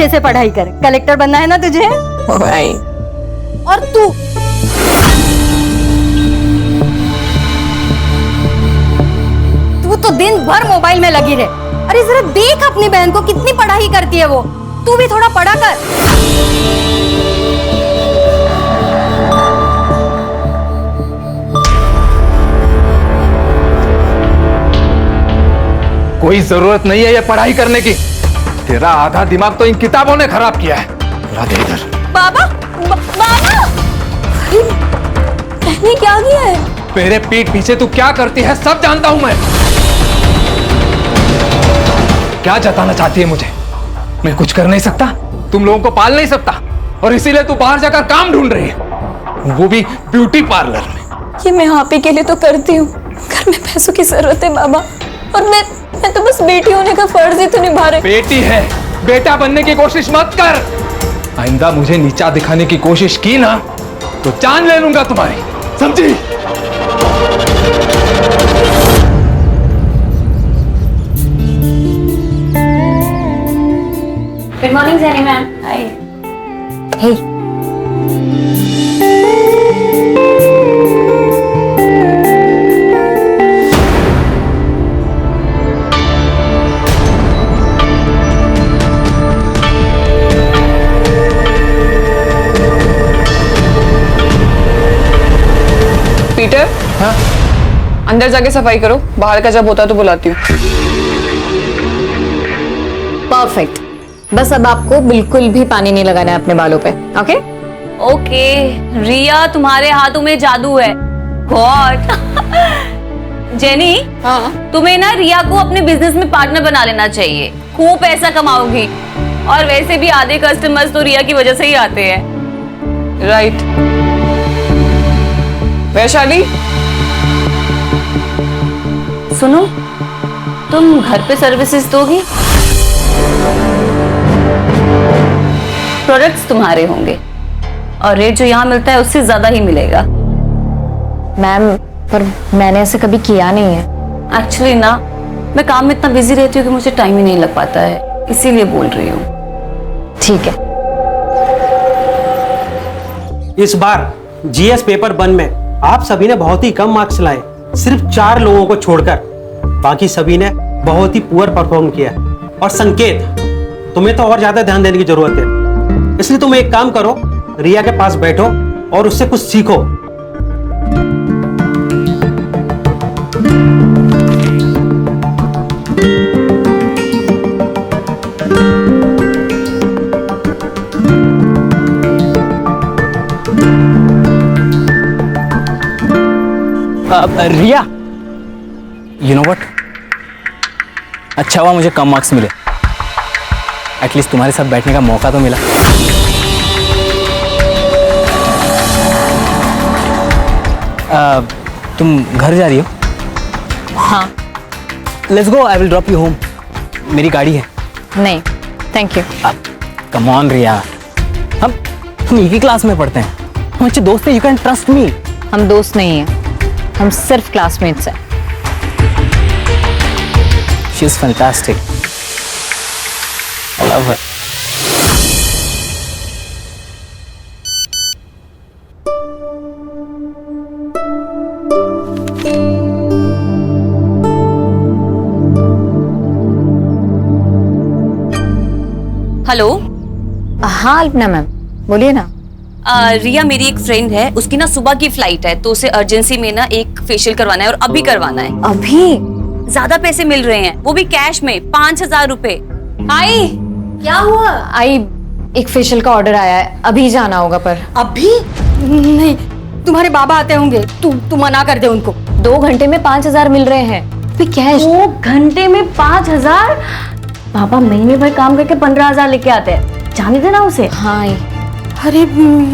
अच्छे से पढ़ाई कर, कलेक्टर बनना है ना तुझे? भाई और तू तो दिन भर मोबाइल में लगी रहे। अरे जरा देख अपनी बहन को, कितनी पढ़ाई करती है वो। तू भी थोड़ा पढ़ा कर। कोई जरूरत नहीं है ये पढ़ाई करने की। तेरा आधा दिमाग तो इन किताबों ने खराब किया है। ला दे इधर। बाबा, बाबा, बहनी क्या किया है? मेरे पीठ पीछे तू क्या करती है सब जानता हूं मैं। क्या जताना चाहती है मुझे? मैं कुछ कर नहीं सकता, तुम लोगों को पाल नहीं सकता, और इसीलिए तू बाहर जाकर काम ढूंढ रही है, वो भी ब्यूटी पार्लर में। ये मैं आप ही के लिए तो करती हूँ, घर में पैसों की जरूरत है बाबा, और मैं तो बस बेटी होने का फर्ज ही तो निभा रही। बेटी है, बेटा बनने की कोशिश मत कर। आइंदा मुझे नीचा दिखाने की कोशिश की ना तो जान ले लूंगा तुम्हारी, समझी? Good morning Jenny ma'am. Hi. Hey, Peter, हाँ? अंदर जाके सफाई करो, बाहर का जब होता तो बुलाती हूँ। परफेक्ट। बस अब आपको बिल्कुल भी पानी नहीं लगाना है अपने बालों पे, ओके? ओके रिया, तुम्हारे हाथों में जादू है। गॉड। जेनी, हाँ, तुम्हें ना रिया को अपने बिजनेस में पार्टनर बना लेना चाहिए, खूब पैसा कमाओगी। और वैसे भी आधे कस्टमर्स तो रिया की वजह से ही आते हैं। राइट। वैशाली, सुनो, तुम घर पे सर्विसेज दोगी? प्रोडक्ट्स तुम्हारे होंगे और रेट जो यहाँ मिलता है उससे ज्यादा ही मिलेगा। मैम, पर मैंने ऐसे कभी किया नहीं है। एक्चुअली ना, मैं काम में इतना बिजी रहती हूँ कि मुझे टाइम ही नहीं लग पाता है, इसीलिए बोल रही हूँ। ठीक है। इस बार जीएस पेपर 1 में आप सभी ने बहुत ही कम मार्क्स लाए, सिर्फ 4 लोगों को छोड़कर। बाकी सभी ने बहुत ही पुअर परफॉर्म किया। और संकेत, तुम्हें तो और ज्यादा ध्यान देने की जरूरत है, इसलिए तुम एक काम करो, रिया के पास बैठो और उससे कुछ सीखो। रिया, यू नो व्हाट, अच्छा हुआ मुझे कम मार्क्स मिले, एटलीस्ट तुम्हारे साथ बैठने का मौका तो मिला। तुम घर जा रही हो? हाँ। Let's go, I will drop you home. मेरी गाड़ी है। नहीं, थैंक यू। कम ऑन रिया, हम एक ही क्लास में पढ़ते हैं, हम अच्छे दोस्त हैं, यू कैन ट्रस्ट मी। हम दोस्त नहीं हैं, हम सिर्फ क्लासमेट्स हैं। She is fantastic, I love her. Hello. हाँ अल्पना मैम, बोलिए ना। रिया मेरी एक फ्रेंड है, उसकी ना सुबह की फ्लाइट है, तो उसे अर्जेंसी में ना एक फेशियल करवाना है और अभी करवाना है। अभी? ज्यादा पैसे मिल रहे हैं, वो भी कैश में, 5,000 रुपए। आई, क्या हुआ? आई, एक फेशियल का ऑर्डर आया है, अभी जाना होगा। पर अभी नहीं, तुम्हारे बाबा आते होंगे, तू मना कर दे उनको। 2 घंटे में 5,000 मिल रहे हैं, कैश। 2 घंटे में 5,000? पापा महीने भर काम करके 15,000 लेके आते हैं, जाने देना उसे। हाँ आई। अरे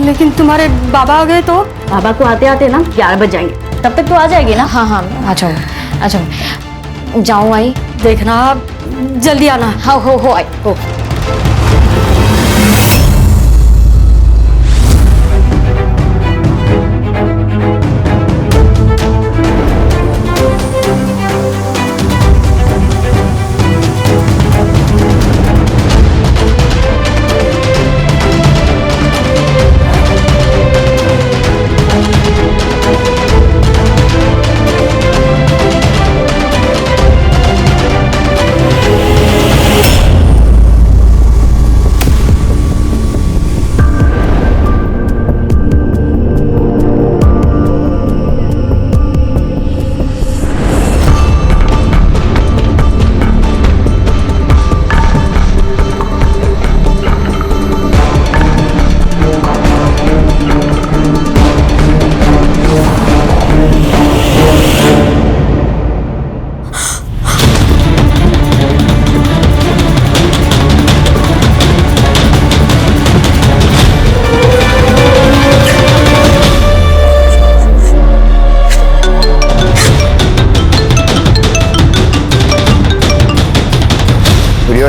लेकिन तुम्हारे बाबा आ गए तो? बाबा को आते आते ना 11 बज जाएंगे, तब तक तो आ जाएगी ना? हाँ हाँ, आ जाऊँ, आ जाऊँ। जाऊँ आई? देखना जल्दी आना। हाँ, हो आई, हो।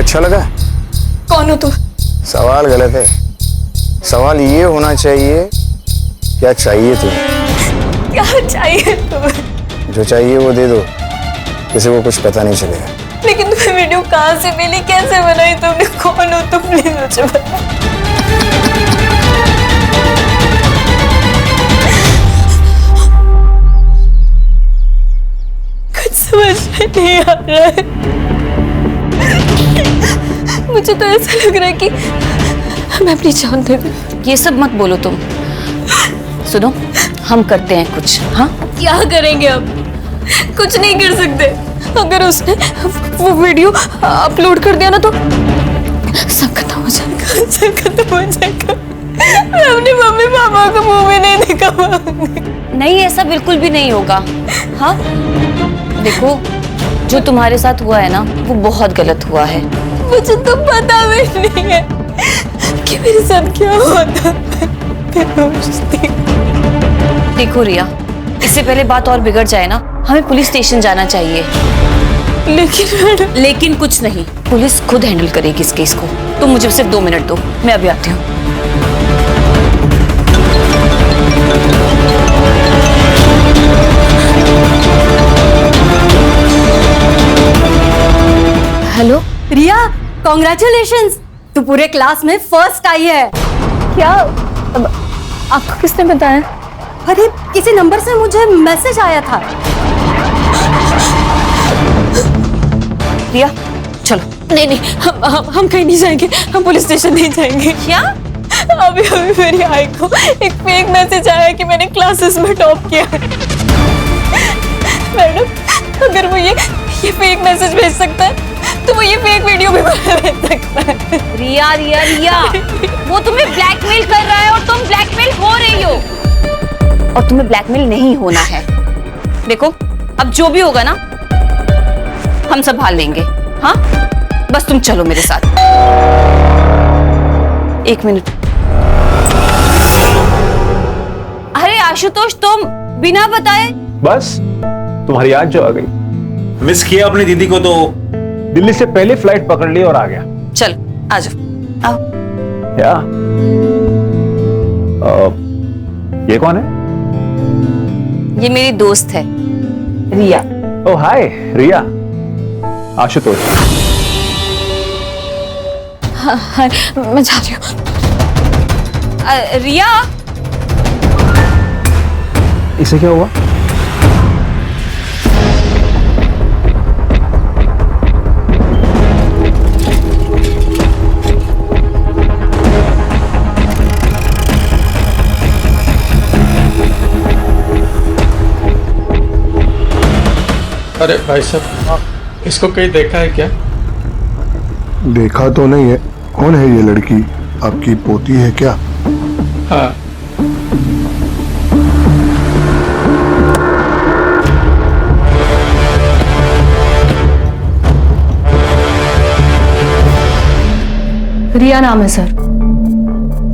अच्छा लगा? कौन हो तुम? सवाल गलत है। सवाल ये होना चाहिए, क्या चाहिए तुम्हें? क्या चाहिए तुम्हें? जो चाहिए वो दे दो, किसी को कुछ पता नहीं चलेगा। लेकिन तुम्हें वीडियो कहाँ से मिली, कैसे बनाई तुमने, कौन हो तुम, प्लीज मुझे बताओ। कुछ समझ में नहीं आ रहा है। मुझे तो ऐसा लग रहा है कि मैं अपनी जान दे दूं। ये सब मत बोलो तुम। सुनो, हम करते हैं कुछ। हाँ, क्या करेंगे अब? कुछ नहीं कर सकते। अगर उसने वो वीडियो अपलोड कर दिया ना तो सब खत्म हो जाएगा, सब खत्म हो जाएगा। मैं अपने मम्मी पापा को मुंह में नहीं दिखा पाऊंगी। नहीं, ऐसा बिल्कुल भी नहीं होगा। हाँ, देखो, जो तुम्हारे साथ हुआ है ना, वो बहुत गलत हुआ है। मुझे तो पता भी नहीं है कि मेरे साथ क्या हुआ था। देखो रिया, इससे पहले बात और बिगड़ जाए ना, हमें पुलिस स्टेशन जाना चाहिए। लेकिन कुछ नहीं, पुलिस खुद हैंडल करेगी इस केस को। तुम मुझे सिर्फ 2 मिनट दो, मैं अभी आती हूँ। हेलो रिया, कॉन्ग्रेचुलेशंस, तू पूरे क्लास में फर्स्ट आई है। क्या? अब आपको किसने बताया? अरे किसी नंबर से मुझे मैसेज आया था। रिया, चलो। नहीं नहीं, हम कहीं नहीं जाएंगे, हम पुलिस स्टेशन नहीं जाएंगे। क्या? अभी मेरी आई को एक फेक मैसेज आया कि मैंने क्लासेस में टॉप किया है। मैडम, अगर वो ये फेक मैसेज भेज सकता है तो वो ये फेक वीडियो भी भेज सकता है। रिया रिया रिया, वो तुम्हें ब्लैकमेल कर रहा है और तुम ब्लैकमेल हो रही हो। और तुम्हें ब्लैकमेल नहीं होना है। देखो, अब जो भी होगा ना, हम संभाल लेंगे। हाँ, बस तुम चलो मेरे साथ। 1 मिनट। अरे आशुतोष, तुम बिना बताए? बस तुम्हारी याद जो आ गई। मिस किया अपनी दीदी को तो दिल्ली से पहले फ्लाइट पकड़ ली और आ गया। चल, आ जाओ, आओ। क्या? ये कौन है? ये मेरी दोस्त है, रिया। ओह हाय रिया। आशुतोष। हाँ, मैं जा रही हूँ। रिया, इसे क्या हुआ? अरे भाई साहब, इसको कहीं देखा है क्या? देखा तो नहीं है। कौन है ये लड़की? आपकी पोती है क्या? हाँ। रिया नाम है सर,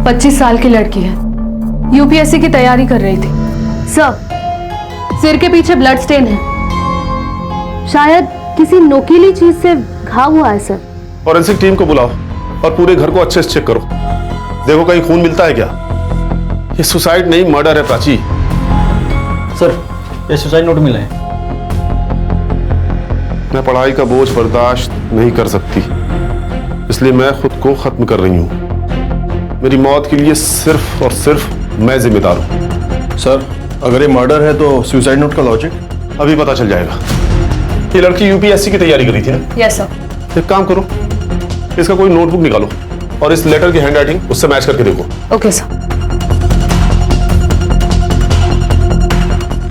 25 साल की लड़की है, यूपीएससी की तैयारी कर रही थी। सर, सिर के पीछे ब्लड स्टेन है, शायद किसी नोकीली चीज से घाव हुआ है सर। फॉरेंसिक टीम को बुलाओ और पूरे घर को अच्छे से चेक करो। देखो कहीं खून मिलता है क्या। ये सुसाइड नहीं, मर्डर है प्राची। सर, ये सुसाइड नोट मिला है। मैं पढ़ाई का बोझ बर्दाश्त नहीं कर सकती, इसलिए मैं खुद को खत्म कर रही हूँ। मेरी मौत के लिए सिर्फ और सिर्फ मैं जिम्मेदार हूँ। सर, अगर ये मर्डर है तो सुसाइड नोट का लॉजिक अभी पता चल जाएगा। ये लड़की यूपीएससी की तैयारी कर रही थी ना? Yes sir. एक काम करो, इसका कोई नोटबुक निकालो और इस लेटर की हैंडराइटिंग उससे मैच करके देखो। Okay sir.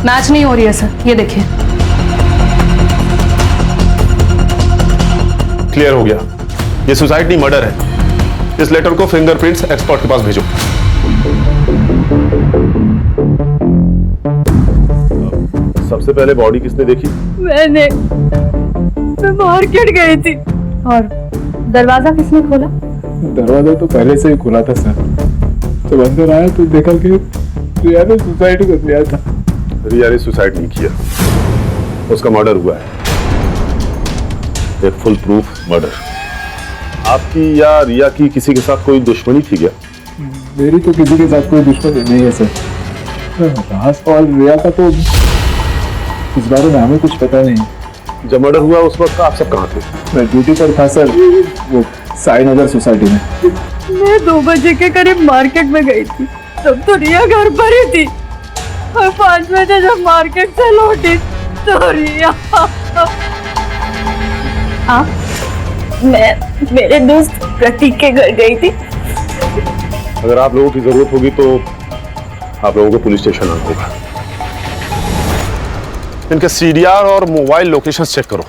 मैच नहीं हो रही है सर, ये देखिए। क्लियर हो गया, ये सुसाइड नहीं मर्डर है। इस लेटर को फिंगरप्रिंट्स एक्सपर्ट के पास भेजो। सबसे पहले बॉडी किसने देखी? मैं मार्केट गई थी। और दरवाजा किसने खोला? दरवाजा तो पहले से ही खुला था सर। जब अंदर आया तो देखा कि रिया ने सुसाइड कर लिया था। रिया ने सुसाइड नहीं किया, उसका मर्डर हुआ है। एक फुल प्रूफ मर्डर। आपकी या रिया की किसी के साथ कोई दुश्मनी थी क्या? मेरी तो किसी के साथ कोई दुश्मनी नहीं है सर। राज और रिया का तो इस बारे में हमें कुछ पता नहीं। जब मर्डर हुआ उस वक्त आप सब कहाँ थे? मैं ड्यूटी पर था सर, वो साई नगर सोसाइटी में। मैं 2 बजे के करीब मार्केट में गई थी, तब तो रिया घर पर ही थी। और 5 बजे जब मार्केट से लौटी तो रिया। आप? मैं मेरे दोस्त प्रतीक के घर गई थी। अगर आप लोगों की जरूरत होगी तो आप लोगों को पुलिस स्टेशन आना होगा। इनके सीडीआर और मोबाइल लोकेशन चेक करो।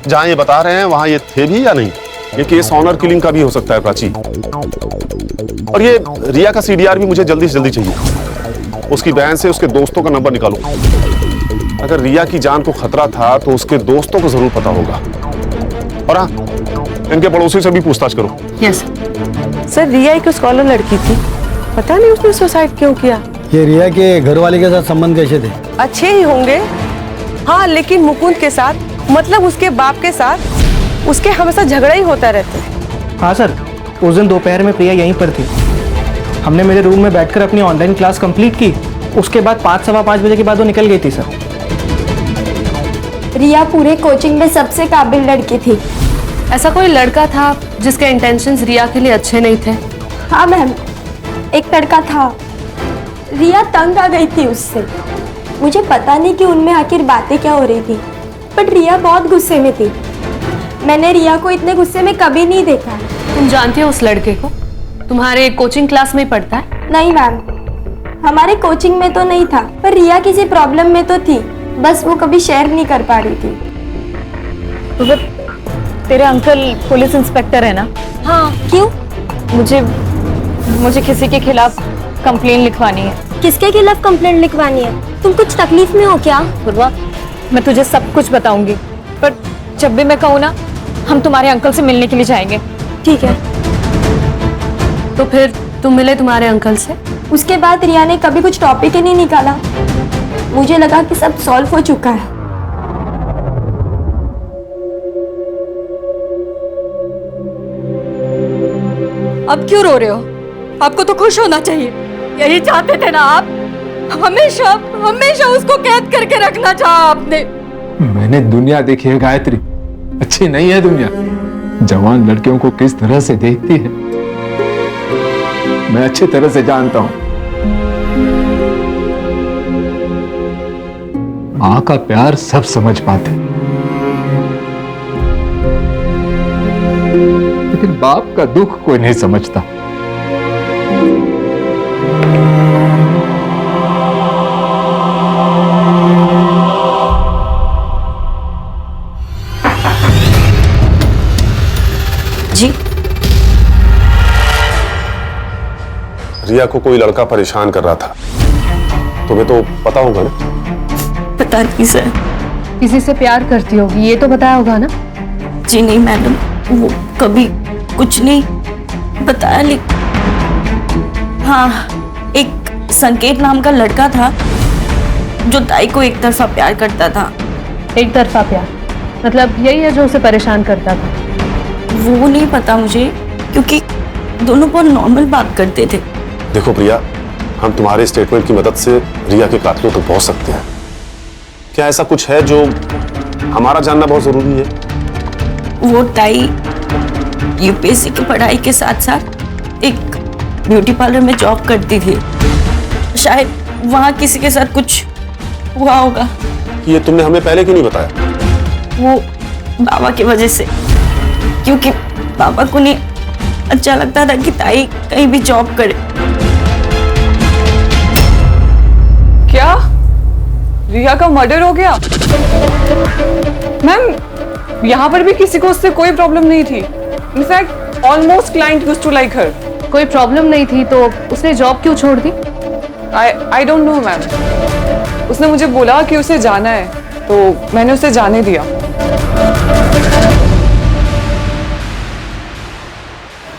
जहां ये बता रहे हैं वहां ये थे भी या नहीं। ये केस ऑनर किलिंग का भी हो सकता है प्राची। और ये रिया का सीडीआर भी मुझे जल्दी से जल्दी चाहिए। उसकी बहन से उसके दोस्तों का नंबर निकालो। अगर रिया की जान को खतरा था तो उसके दोस्तों को जरूर पता होगा। और हाँ, इनके पड़ोसी से भी पूछताछ करो। यस सर, रिया एक स्कॉलर लड़की थी, पता नहीं उसने सुसाइड क्यों किया। ये रिया के घर वाले के साथ संबंध कैसे थे? अच्छे ही होंगे, हाँ, लेकिन मुकुंद के साथ, मतलब उसके बाप के साथ उसके हमेशा झगड़ा ही होता रहता है। हाँ सर, उस दिन दोपहर में प्रिया यहीं पर थी। हमने मेरे रूम में बैठकर अपनी ऑनलाइन क्लास कंप्लीट की। उसके बाद 5 सवा 5 बजे के बाद वो निकल गई थी सर। रिया पूरे कोचिंग में सबसे काबिल लड़की थी। ऐसा कोई लड़का था जिसके इंटेंशंस रिया के लिए अच्छे नहीं थे? हाँ मैम, एक लड़का था। रिया तंग आ गई थी उससे। मुझे पता नहीं कि उनमें आखिर बातें क्या हो रही थी, बट रिया बहुत गुस्से में थी। मैंने रिया को इतने गुस्से में कभी नहीं देखा। तुम जानती हो उस लड़के को? तुम्हारे कोचिंग क्लास में ही पढ़ता है? नहीं मैम, हमारे कोचिंग में तो नहीं था, पर रिया किसी प्रॉब्लम में तो थी, बस वो कभी शेयर नहीं कर पा रही थी। तो तेरे अंकल पुलिस इंस्पेक्टर है ना? हाँ, क्यों? मुझे किसी के खिलाफ कंप्लेन लिखवानी है। किसके खिलाफ कंप्लेंट लिखवानी है? तुम कुछ तकलीफ में हो क्या? पूर्वा, मैं तुझे सब कुछ बताऊंगी, पर जब भी मैं कहूँ ना, हम तुम्हारे अंकल से मिलने के लिए जाएंगे। ठीक है। तो फिर तुम मिले तुम्हारे अंकल से? उसके बाद रिया ने कभी कुछ टॉपिक ही नहीं निकाला। मुझे लगा कि सब सॉल्व हो चुका है। अब क्यों रो रहे हो? आपको तो खुश होना चाहिए। यही चाहते थे ना आप? हमेशा हमेशा उसको कैद करके रखना चाहा आपने। मैंने दुनिया देखी है गायत्री, अच्छी नहीं है दुनिया। जवान लड़कियों को किस तरह से देखती है मैं अच्छी तरह से जानता हूं। मां का प्यार सब समझ पाते, लेकिन बाप का दुख कोई नहीं समझता। जी, रिया को कोई लड़का परेशान कर रहा था, तुम्हें तो पता होगा ना? पता नहीं सर। किसी से प्यार करती होगी, ये तो बताया होगा ना? जी नहीं मैडम, वो कभी कुछ नहीं बताया। लेकिन हाँ, एक संकेत नाम का लड़का था जो ताई को एक तरफा प्यार करता था। एक तरफा प्यार मतलब यही है जो उसे परेशान करता था? वो नहीं पता मुझे, क्योंकि दोनों बहुत नॉर्मल बात करते थे। देखो प्रिया, हम तुम्हारे स्टेटमेंट की मदद से रिया के कातिलों तक पहुंच सकते हैं। क्या ऐसा कुछ है जो हमारा जानना बहुत जरूरी है? वो ताई यूपीएससी की पढ़ाई के साथ साथ एक ब्यूटी पार्लर में जॉब करती थी। शायद वहाँ किसी के साथ कुछ हुआ होगा। ये तुमने हमें पहले क्यों नहीं बताया? वो बाबा की वजह से, क्योंकि बाबा को नहीं अच्छा लगता था कि ताई कहीं भी जॉब करे। क्या रिया का मर्डर हो गया? मैम, यहाँ पर भी किसी को उससे कोई प्रॉब्लम नहीं थी। In fact almost client used to like her. कोई प्रॉब्लम नहीं थी तो उसने जॉब क्यों छोड़ दी? I don't know ma'am. उसने मुझे बोला कि उसे जाना है, तो मैंने उसे जाने दिया।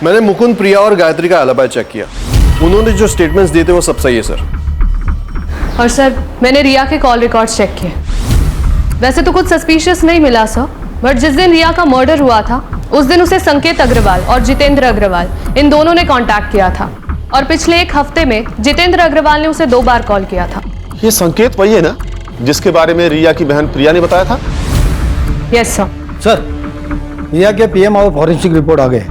मैंने मुकुंद, प्रिया और गायत्री का alibi चेक किया। उन्होंने जो स्टेटमेंट्स दिए थे वो सब सही है सर। और सर, मैंने रिया के कॉल रिकॉर्ड्स चेक किए। वैसे तो कुछ सस्पिशियस नहीं मिला सर, बट जिस दिन रिया का मर्डर हुआ था उस दिन उसे संकेत अग्रवाल और जितेंद्र अग्रवाल इन दोनों ने कांटेक्ट किया था और पिछले 1 हफ्ते में जितेंद्र अग्रवाल ने उसे 2 बार कॉल किया था। ये संकेत वही है ना जिसके बारे में रिया की बहन प्रिया ने बताया था? Yes sir. सर, रिया के पीएम और फॉरेंसिक रिपोर्ट आ गए।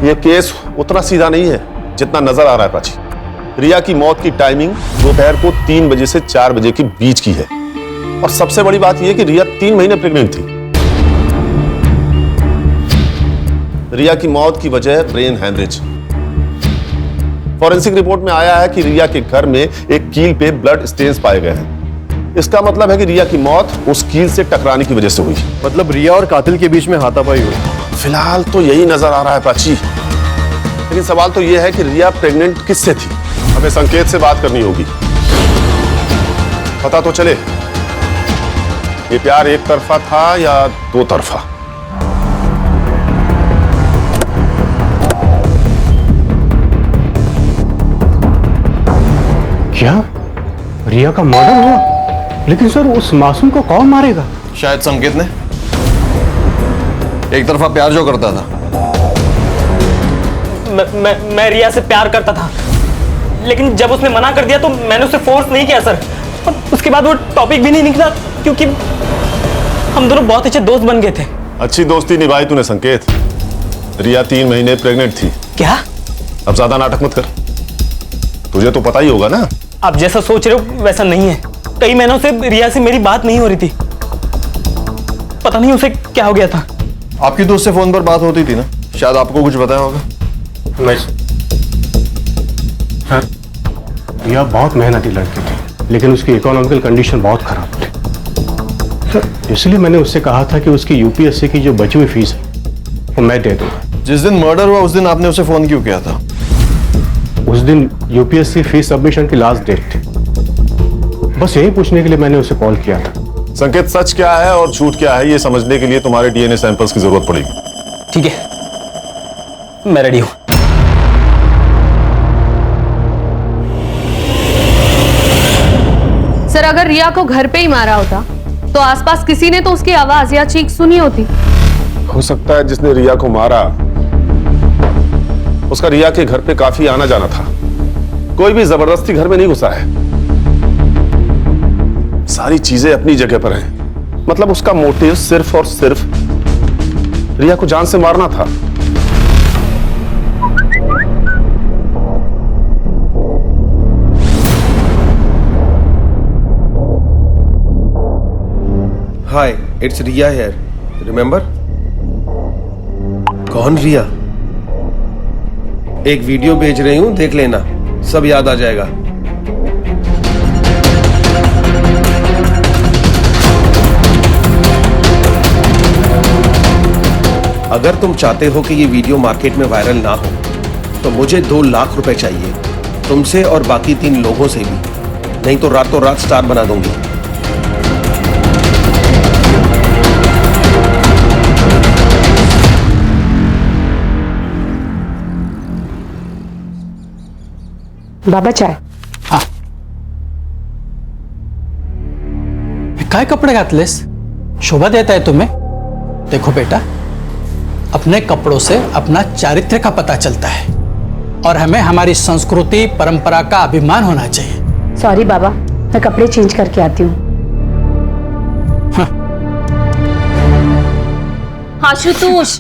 ये केस उतना सीधा नहीं है जितना नजर आ रहा है प्राची। रिया की मौत की टाइमिंग दोपहर को 3 बजे से 4 बजे के बीच की है और सबसे बड़ी बात यह कि रिया 3 महीने प्रेग्नेंट थी। रिया की मौत की वजह ब्रेन हैमरेज। फॉरेंसिक रिपोर्ट में आया है कि रिया के घर में एक कील पे ब्लड स्टेन्स पाए गए हैं। इसका मतलब है कि रिया की मौत उस कील से टकराने की वजह से हुई। मतलब रिया और कातिल के बीच में हाथापाई हुई। फिलहाल तो यही नजर आ रहा है प्राची, लेकिन सवाल तो यह है कि रिया प्रेग्नेंट किससे थी? हमें संकेत से बात करनी होगी, पता तो चले ये प्यार एक तरफा था या 2 तरफा। क्या रिया का मर्डर हुआ? लेकिन सर उस मासूम को कौन मारेगा? शायद संकेत ने। एक तरफा प्यार जो करता था। मैं रिया से प्यार करता था, लेकिन जब उसने मना कर दिया तो मैंने उसे फोर्स नहीं किया सर। और उसके बाद वो टॉपिक भी नहीं निकला क्योंकि हम दोनों बहुत अच्छे दोस्त बन गए थे। अच्छी दोस्ती निभाई तूने संकेत। रिया 3 महीने प्रेग्नेंट थी। क्या? अब ज्यादा नाटक मत कर, तुझे तो पता ही होगा ना। आप जैसा सोच रहे हो वैसा नहीं है। कई महीनों से रिया से मेरी बात नहीं हो रही थी, पता नहीं उसे क्या हो गया था। आपकी दोस्त से फोन पर बात होती थी ना, शायद आपको कुछ बताया होगा। सर, रिया बहुत मेहनती लड़की थी, लेकिन उसकी इकोनॉमिकल कंडीशन बहुत खराब थी सर। इसलिए मैंने उससे कहा था कि उसकी यूपीएससी की जो बची हुई फीस है वो मैं दे दूंगा। जिस दिन मर्डर हुआ उस दिन आपने उसे फोन क्यों किया था? उस दिन यूपीएससी फीस सबमिशन की लास्ट डेट थी, बस यही पूछने के लिए मैंने उसे कॉल किया था। संकेत, सच क्या है और झूठ क्या है ये समझने के लिए तुम्हारे डीएनए सैंपल्स की जरूरत पड़ेगी। ठीक है, मैं रेडी हूं। सर, अगर रिया को घर पे ही मारा होता तो आसपास किसी ने तो उसकी आवाज या चीख सुनी होती। हो सकता है जिसने रिया को मारा उसका रिया के घर पे काफी आना जाना था। कोई भी जबरदस्ती घर में नहीं घुसा है। सारी चीजें अपनी जगह पर हैं। मतलब उसका मोटिव सिर्फ और सिर्फ रिया को जान से मारना था। हाय, इट्स रिया हियर, रिमेंबर? कौन रिया? एक वीडियो भेज रही हूं, देख लेना, सब याद आ जाएगा। अगर तुम चाहते हो कि ये वीडियो मार्केट में वायरल ना हो तो मुझे 2 लाख रुपए चाहिए, तुमसे और बाकी 3 लोगों से भी, नहीं तो रातों रात स्टार बना दूंगी। बाबा चाय। हाँ, काय कपड़े घातलेस? शोभा देता है तुम्हें? देखो बेटा, अपने कपड़ों से अपना चारित्र्य का पता चलता है और हमें हमारी संस्कृति परंपरा का अभिमान होना चाहिए। सॉरी बाबा, मैं कपड़े चेंज करके आती हूँ। आशुतोष,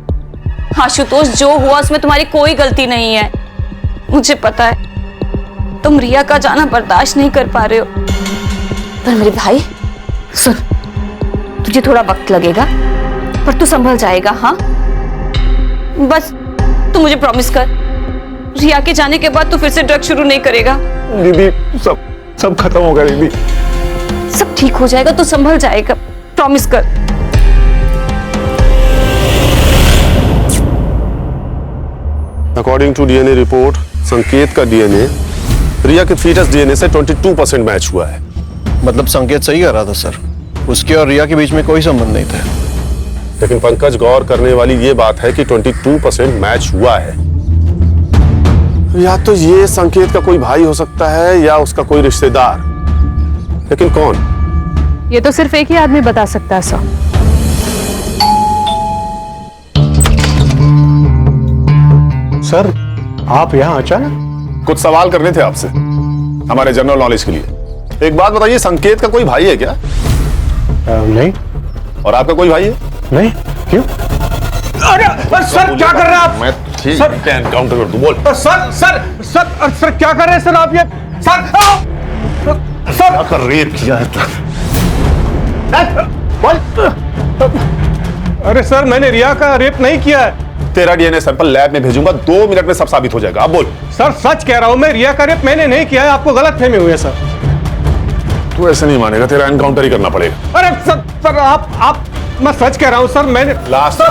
आशुतोष, जो हुआ उसमें तुम्हारी कोई गलती नहीं है। मुझे पता है तुम रिया का जाना बर्दाश्त नहीं कर पा रहे हो, पर मेरे भाई सुन, तुझे थोड़ा वक्त लगेगा पर तू संभल जाएगा। हाँ, बस तू मुझे प्रॉमिस कर, रिया के जाने के बाद तू फिर से ड्रग शुरू नहीं करेगा। दीदी, सब खत्म होगा दीदी। सब ठीक हो जाएगा, तू संभल जाएगा, प्रॉमिस कर। अकॉर्डिंग टू डीएनए रिपोर्ट, संकेत का डीएनए रिया के फीटस डीएनए से 22% मैच हुआ है। मतलब संकेत सही कर रहा था सर, उसके और रिया के बीच में कोई संबंध नहीं था। लेकिन पंकज, गौर करने वाली ये बात है कि 22% मैच हुआ है। या तो ये संकेत का कोई भाई हो सकता है या उसका कोई रिश्तेदार, लेकिन कौन? ये तो सिर्फ एक ही आदमी बता सकता है सर। सर, आप यहाँ अचानक? कुछ सवाल करने थे आपसे, हमारे जनरल नॉलेज के लिए। एक बात बताइए, संकेत का कोई भाई है क्या? नहीं। और आपका कोई भाई है? नहीं। क्यों? अरे सर क्या कर रहे हैं आप? मैं ठीक है, एनकाउंटर कर दूं, बोल। सर सर सर सर क्या कर रहे हैं सर आप? ये सर सर क्या कर रेप किया है? अरे सर, मैंने रिया का रेप नहीं किया है। तेरा डीएनए सैंपल लैब में भेजूंगा, 2 मिनट में सब साबित हो जाएगा। अब बोल। सर सच कह रहा हूं मैं, रिया का रेप मैंने नहीं किया है, आपको गलतफहमी हुई है सर। तू ऐसे नहीं मानेगा, तेरा एनकाउंटर ही करना पड़ेगा। अरे सर आप मैं सच कह रहा हूं सर, मैंने लास्ट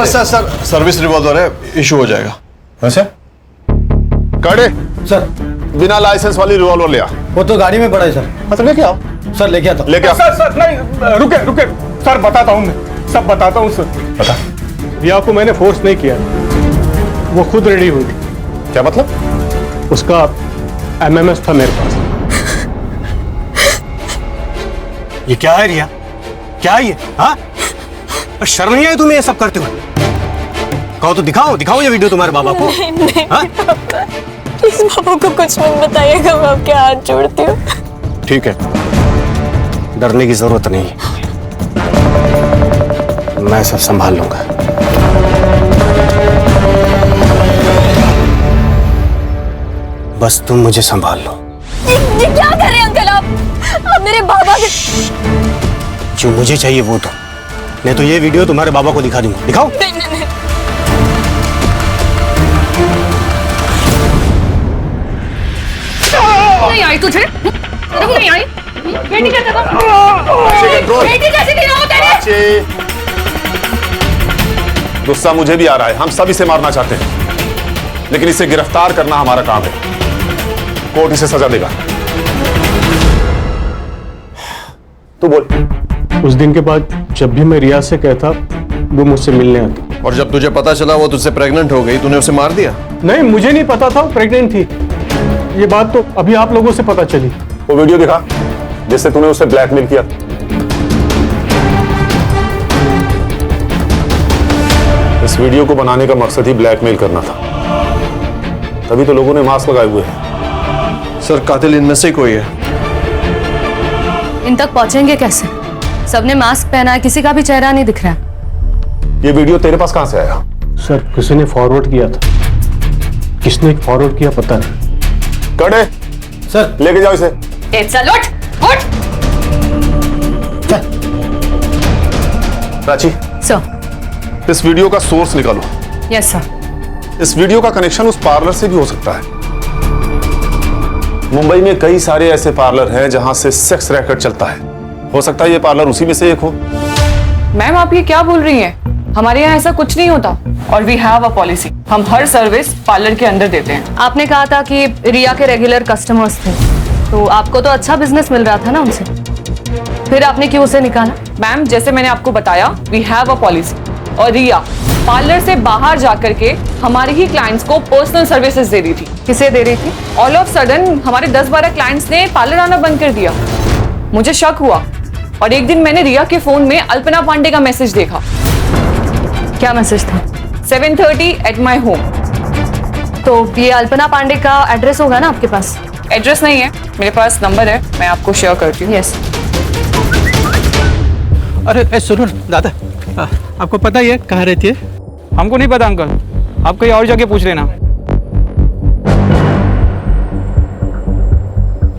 सर सर्विस रिवॉल्वर है, इशू हो जाएगा। वैसे कड़े सर, बिना लाइसेंस वाली रिवॉल्वर ले आ। वो तो गाड़ी में पड़ा है सर। मतलब लेके आओ। सर लेके आता हूं। लेके आओ। सर नहीं, रुके सर, बताता हूं मैं, सब बताता हूं सर। बता। रिया को मैंने फोर्स नहीं किया, वो खुद रेडी हुई। क्या मतलब? उसका एमएमएस था मेरे पास। ये क्या है रिया? क्या है ये? हाँ, शर्म नहीं आई तुम्हें ये सब करते हुए? कहो तो दिखाओ ये वीडियो तुम्हारे बाबा को। नहीं प्लीज पापा को कुछ मत बताइएगा, मैं आपके हाथ जोड़ती हूँ। ठीक है, डरने की जरूरत नहीं है, मैं सब संभाल लूंगा। बस तुम मुझे संभाल लो। ये क्या कर रहे हैं अंकल आप मेरे बाबा के। जो मुझे चाहिए वो दो, नहीं तो ये वीडियो तुम्हारे बाबा को दिखा दूंगा। दिखाओ। नहीं। नहीं आई तुझे? नहीं आई? बेटी कैसे तेरे? गुस्सा मुझे भी आ रहा है, हम सब इसे मारना चाहते हैं, लेकिन इसे गिरफ्तार करना हमारा काम है। कोर्ट इसे सजा देगा। तू बोल। उस दिन के बाद जब भी मैं रिया से कहता, वो मुझसे मिलने आती। और जब तुझे पता चला वो तुझसे प्रेग्नेंट हो गई, तूने उसे मार दिया? नहीं, मुझे नहीं पता था वो प्रेग्नेंट थी। ये बात तो अभी आप लोगों से पता चली। वो वीडियो दिखा जिससे तूने उसे ब्लैकमेल किया। इस वीडियो को बनाने का मकसद ही ब्लैकमेल करना था, तभी तो लोगों ने मास्क लगाए हुए हैं। सर, कातिल इनमें से कोई है। इन तक पहुंचेंगे कैसे? सबने मास्क पहना है, किसी का भी चेहरा नहीं दिख रहा। ये वीडियो तेरे पास कहां से आया? सर, किसी ने फॉरवर्ड किया था। किसने फॉरवर्ड किया पता नहीं। कड़े सर, लेके जाओ इसे। चल उठ। प्राची सर। इस वीडियो का सोर्स निकालो। Yes sir. इस वीडियो का कनेक्शन उस पार्लर से भी हो सकता है। मुंबई में कई सारे ऐसे पार्लर हैं जहां से सेक्स रैकेट चलता है। हो सकता है ये पार्लर उसी में से एक हो। मैम, आप ये क्या बोल रही हैं? हमारे यहाँ ऐसा कुछ नहीं होता, और वी हैव अ पॉलिसी, हम हर सर्विस पार्लर के अंदर देते हैं। आपने कहा था कि रिया के रेगुलर कस्टमर्स थे, तो आपको तो अच्छा बिजनेस मिल रहा था ना उनसे, फिर आपने क्यों उसे निकाला? मैम, जैसे मैंने आपको बताया, वी हैव अ पॉलिसी, और रिया पार्लर से बाहर जाकर के हमारे ही क्लाइंट्स को पर्सनल सर्विसेज दे रही थी। किसे दे रही थी? ऑल ऑफ सडन हमारे 10-12 क्लाइंट्स ने पार्लर आना बंद कर दिया। मुझे शक हुआ, और एक दिन मैंने रिया के फोन में अल्पना पांडे का मैसेज देखा। क्या मैसेज था? 7:30 एट माई होम। तो ये अल्पना पांडे का एड्रेस होगा ना आपके पास? एड्रेस नहीं है, मेरे पास नंबर है, मैं आपको शेयर करती हूँ। यस। अरे सुनो दादा, आपको पता ही है कहाँ रहती है? हमको नहीं पता अंकल, आप कहीं और जगह पूछ लेना।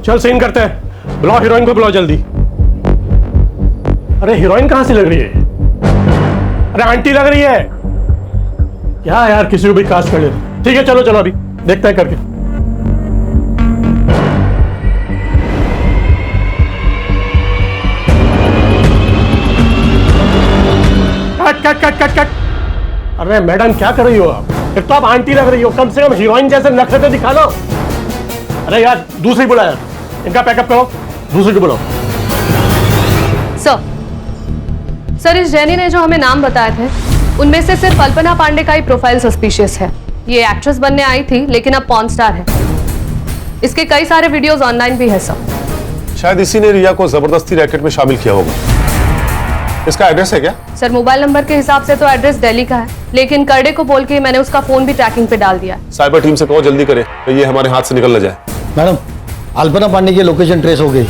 चल सीन करते हैं, बुलाओ हीरोइन को, बुलाओ जल्दी। अरे हीरोइन कहां से लग रही है? अरे आंटी लग रही है क्या यार? किसी को भी कास्ट कर ले। ठीक है, चलो अभी देखते हैं करके। कट। अरे मैडम, क्या कर रही हो आप? एक तो आप आंटी लग रही हो, कम से कम हीरोइन जैसे नखरे तो दिखा लो। अरे यार, दूसरी बुला यार, इनका पैकअप करो, दूसरी को बुलाओ। सर, इस जेनी ने जो हमें नाम बताए थे, उनमें से सिर्फ अल्पना पांडे का ही प्रोफाइल सस्पिशियस है। ये एक्ट्रेस बनने आई थी, लेकिन अब पॉर्न स्टार है। इसके कई सारे वीडियोस ऑनलाइन भी है सर। शायद इसी ने रिया को जबरदस्ती रैकेट में शामिल किया होगा। इसका एड्रेस है क्या? सर मोबाइल नंबर के हिसाब से तो एड्रेस दिल्ली का है, लेकिन करडे को बोल के मैंने उसका फोन भी ट्रैकिंग पे डाल दिया है। साइबर टीम से कहो जल्दी करे तो ये हमारे हाथ से निकल न जाए। मैडम, अल्पना पांडे की लोकेशन ट्रेस हो गई।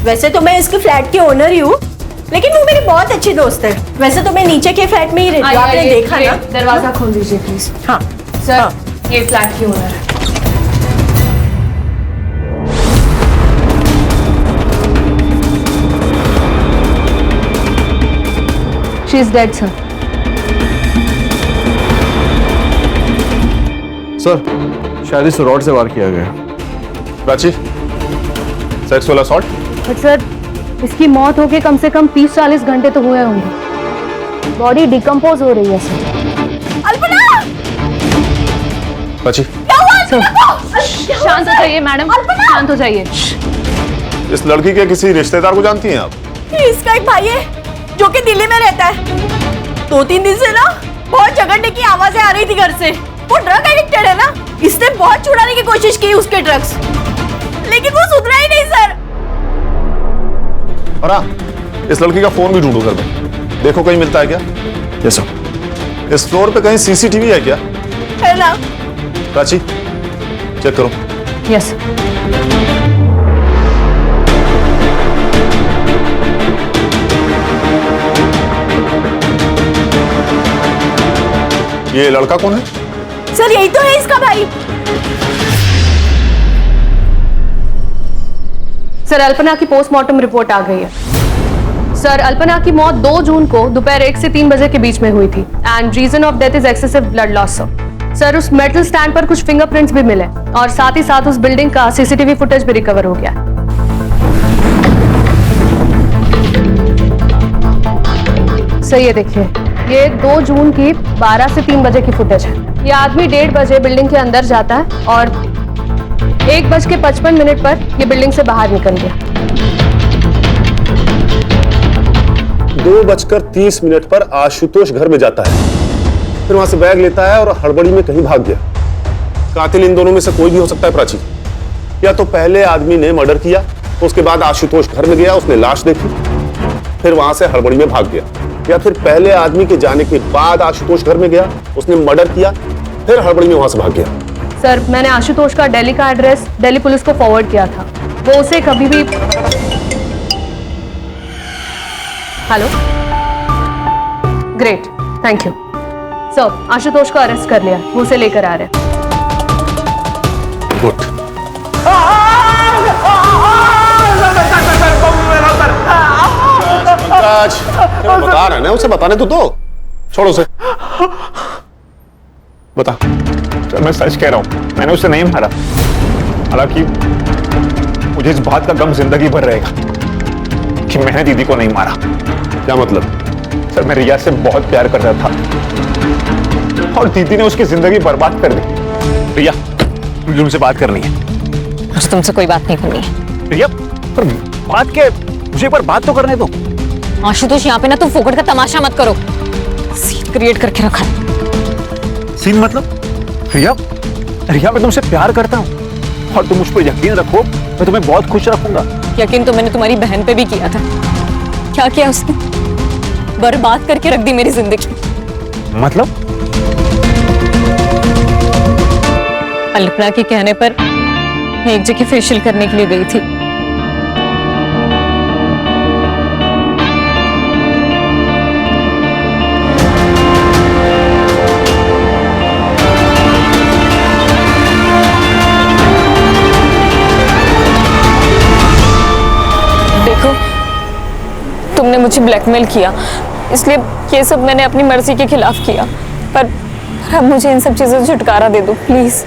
वैसे तो मैं इसके फ्लैट की ओनर ही हूँ, लेकिन वो मेरी बहुत अच्छी दोस्त है। वैसे तो मैं नीचे के फ्लैट में ही रहती हूँ, आपने देखा ना। दरवाजा खोल दीजिए प्लीज। हाँ सर, ये फ्लैट की ओनर है। She is dead sir. Sir, शायद इस रॉड से वार किया गया। Prachi, sexual assault? But sir, इसकी मौत होके कम से कम 30-40 घंटे तो हुए होंगे। बॉडी डिकम्पोज हो रही है सर। अल्पना! प्राची, शांत हो जाइए मैडम, शांत हो जाइए। इस लड़की के किसी रिश्तेदार को जानती हैं आप? इसका एक भाई है जो कि दिल्ली में रहता है। 2-3 दिन से ना बहुत झगड़ने की आवाजें आ रही थी घर से। वो ड्रग एडिक्टेड है ना, इसने बहुत छुड़ाने की कोशिश की उसके ड्रग्स, लेकिन वो सुधरा ही नहीं सर। और हाँ, इस लड़की का फोन भी ढूंढो घर में, देखो कहीं मिलता है क्या। ये सर, इस फ्लोर पे कहीं सीसीटीवी है क्या? है ना? प्राची, चेक करो। यस। ये लड़का कौन है? सर यही तो है इसका भाई। सर, अल्पना की पोस्टमार्टम रिपोर्ट आ गई है। सर, अल्पना की मौत 2 जून को दोपहर 1 से 3 बजे के बीच में हुई थी and reason of death is excessive blood loss. Sir, उस मेटल स्टैंड पर कुछ फिंगरप्रिंट्स भी मिले और साथ ही साथ उस बिल्डिंग का सीसीटीवी फुटेज भी रिकवर हो गया। सर ये देखिए, ये 2 जून की 12 से 3 बजे की फुटेज है। ये आदमी 1:30 बजे बिल्डिंग के अंदर जाता है और 1:55 पर ये बिल्डिंग से बाहर निकल गया। 2:30 पर आशुतोष घर में जाता है, फिर वहां से बैग लेता है और हड़बड़ी में कहीं भाग गया। कातिल इन दोनों में से कोई भी हो सकता है प्राची। या तो पहले आदमी ने मर्डर किया, तो उसके बाद आशुतोष घर में गया, उसने लाश देखी, फिर वहां से हड़बड़ी में भाग गया। या फिर पहले आदमी के जाने के बाद आशुतोष घर में गया, उसने मर्डर किया, फिर हड़बड़ी में वहां से भाग गया। सर, मैंने आशुतोष का दिल्ली का एड्रेस दिल्ली पुलिस को फॉरवर्ड किया था। वो उसे कभी भी। Hello, great, thank you sir. Ashutosh को अरेस्ट कर लिया, वो उसे लेकर आ रहे हैं। गुड। बता रहे ना, उसे बताने तो दो, छोड़ो उसे। बता। सर, मैं सच कह रहा हूँ, मैंने उसे नहीं मारा। हालांकि मुझे इस बात का गम जिंदगी भर रहेगा कि मैंने दीदी को नहीं मारा। क्या मतलब? सर, मैं रिया से बहुत प्यार करता था और दीदी ने उसकी जिंदगी बर्बाद कर दी। रिया, मुझे तुमसे बात करनी है। मुझे तुमसे कोई बात नहीं करनी है। रिया, पर बात क्या? मुझे एक बार बात तो करने दो। आशुतोष, यहाँ पे ना तुम फोकट का तमाशा मत करो। सीन क्रिएट करके रखा है। सीन मतलब? रिया, मैं तुमसे प्यार करता हूँ और तुम मुझ पर यकीन रखो, मैं तुम्हें बहुत खुश रखूंगा। यकीन तो मैंने तुम्हारी बहन पे भी किया था। क्या किया उसने? बर्बाद करके रख दी मेरी जिंदगी। मतलब? अल्पना के कहने पर मैं एक जगह फेशियल करने के लिए गई थी। तुमने मुझे ब्लैकमेल किया, इसलिए ये सब मैंने अपनी मर्जी के खिलाफ किया, पर अब मुझे इन सब चीज़ों से छुटकारा दे दो प्लीज।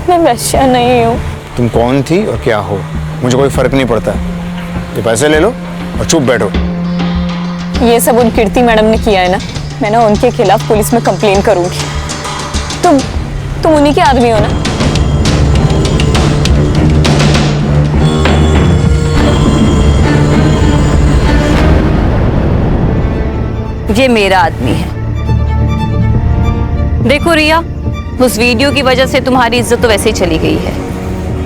मैं वैश्या नहीं हूँ। तुम कौन थी और क्या हो, मुझे कोई फर्क नहीं पड़ता। ये पैसे ले लो और चुप बैठो। ये सब उन कीर्ति मैडम ने किया है ना, मैं ना उनके खिलाफ पुलिस में कंप्लेन करूंगी। तुम उन्हीं के आदमी हो ना? ये मेरा आदमी है। देखो रिया, उस वीडियो की वजह से तुम्हारी इज्जत तो वैसे ही चली गई है,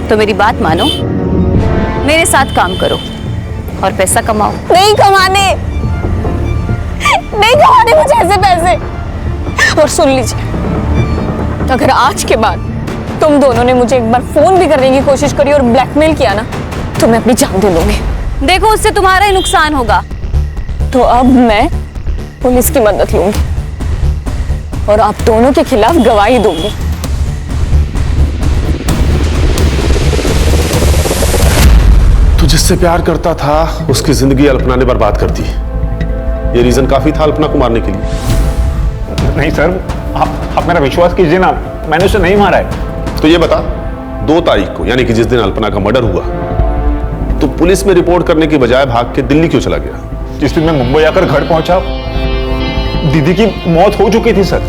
तो मेरी बात मानो, मेरे साथ काम करो और पैसा कमाओ। नहीं कमाने मुझे ऐसे पैसे। और सुन लीजिए, अगर आज के बाद तुम दोनों ने मुझे एक बार फोन भी करने की कोशिश करी और ब्लैकमेल किया ना, तो मैं अपनी जान दे लूंगी। देखो, उससे तुम्हारा ही नुकसान होगा। तो अब मैं पुलिस की मदद लूंगी और आप दोनों के खिलाफ गवाही दूंगी। तू जिससे प्यार करता था उसकी जिंदगी अल्पना ने बर्बाद कर दी। ये रीजन काफी था अल्पना को मारने के लिए। नहीं सर, आप मेरा विश्वास कीजिए ना, मैंने उसे नहीं मारा है। तो ये बता, 2 तारीख को यानी कि जिस दिन अल्पना का मर्डर हुआ, तो पुलिस में रिपोर्ट करने की बजाय भाग के दिल्ली क्यों चला गया? जिस दिन मैं मुंबई आकर घर पहुंचा, दीदी की मौत हो चुकी थी सर।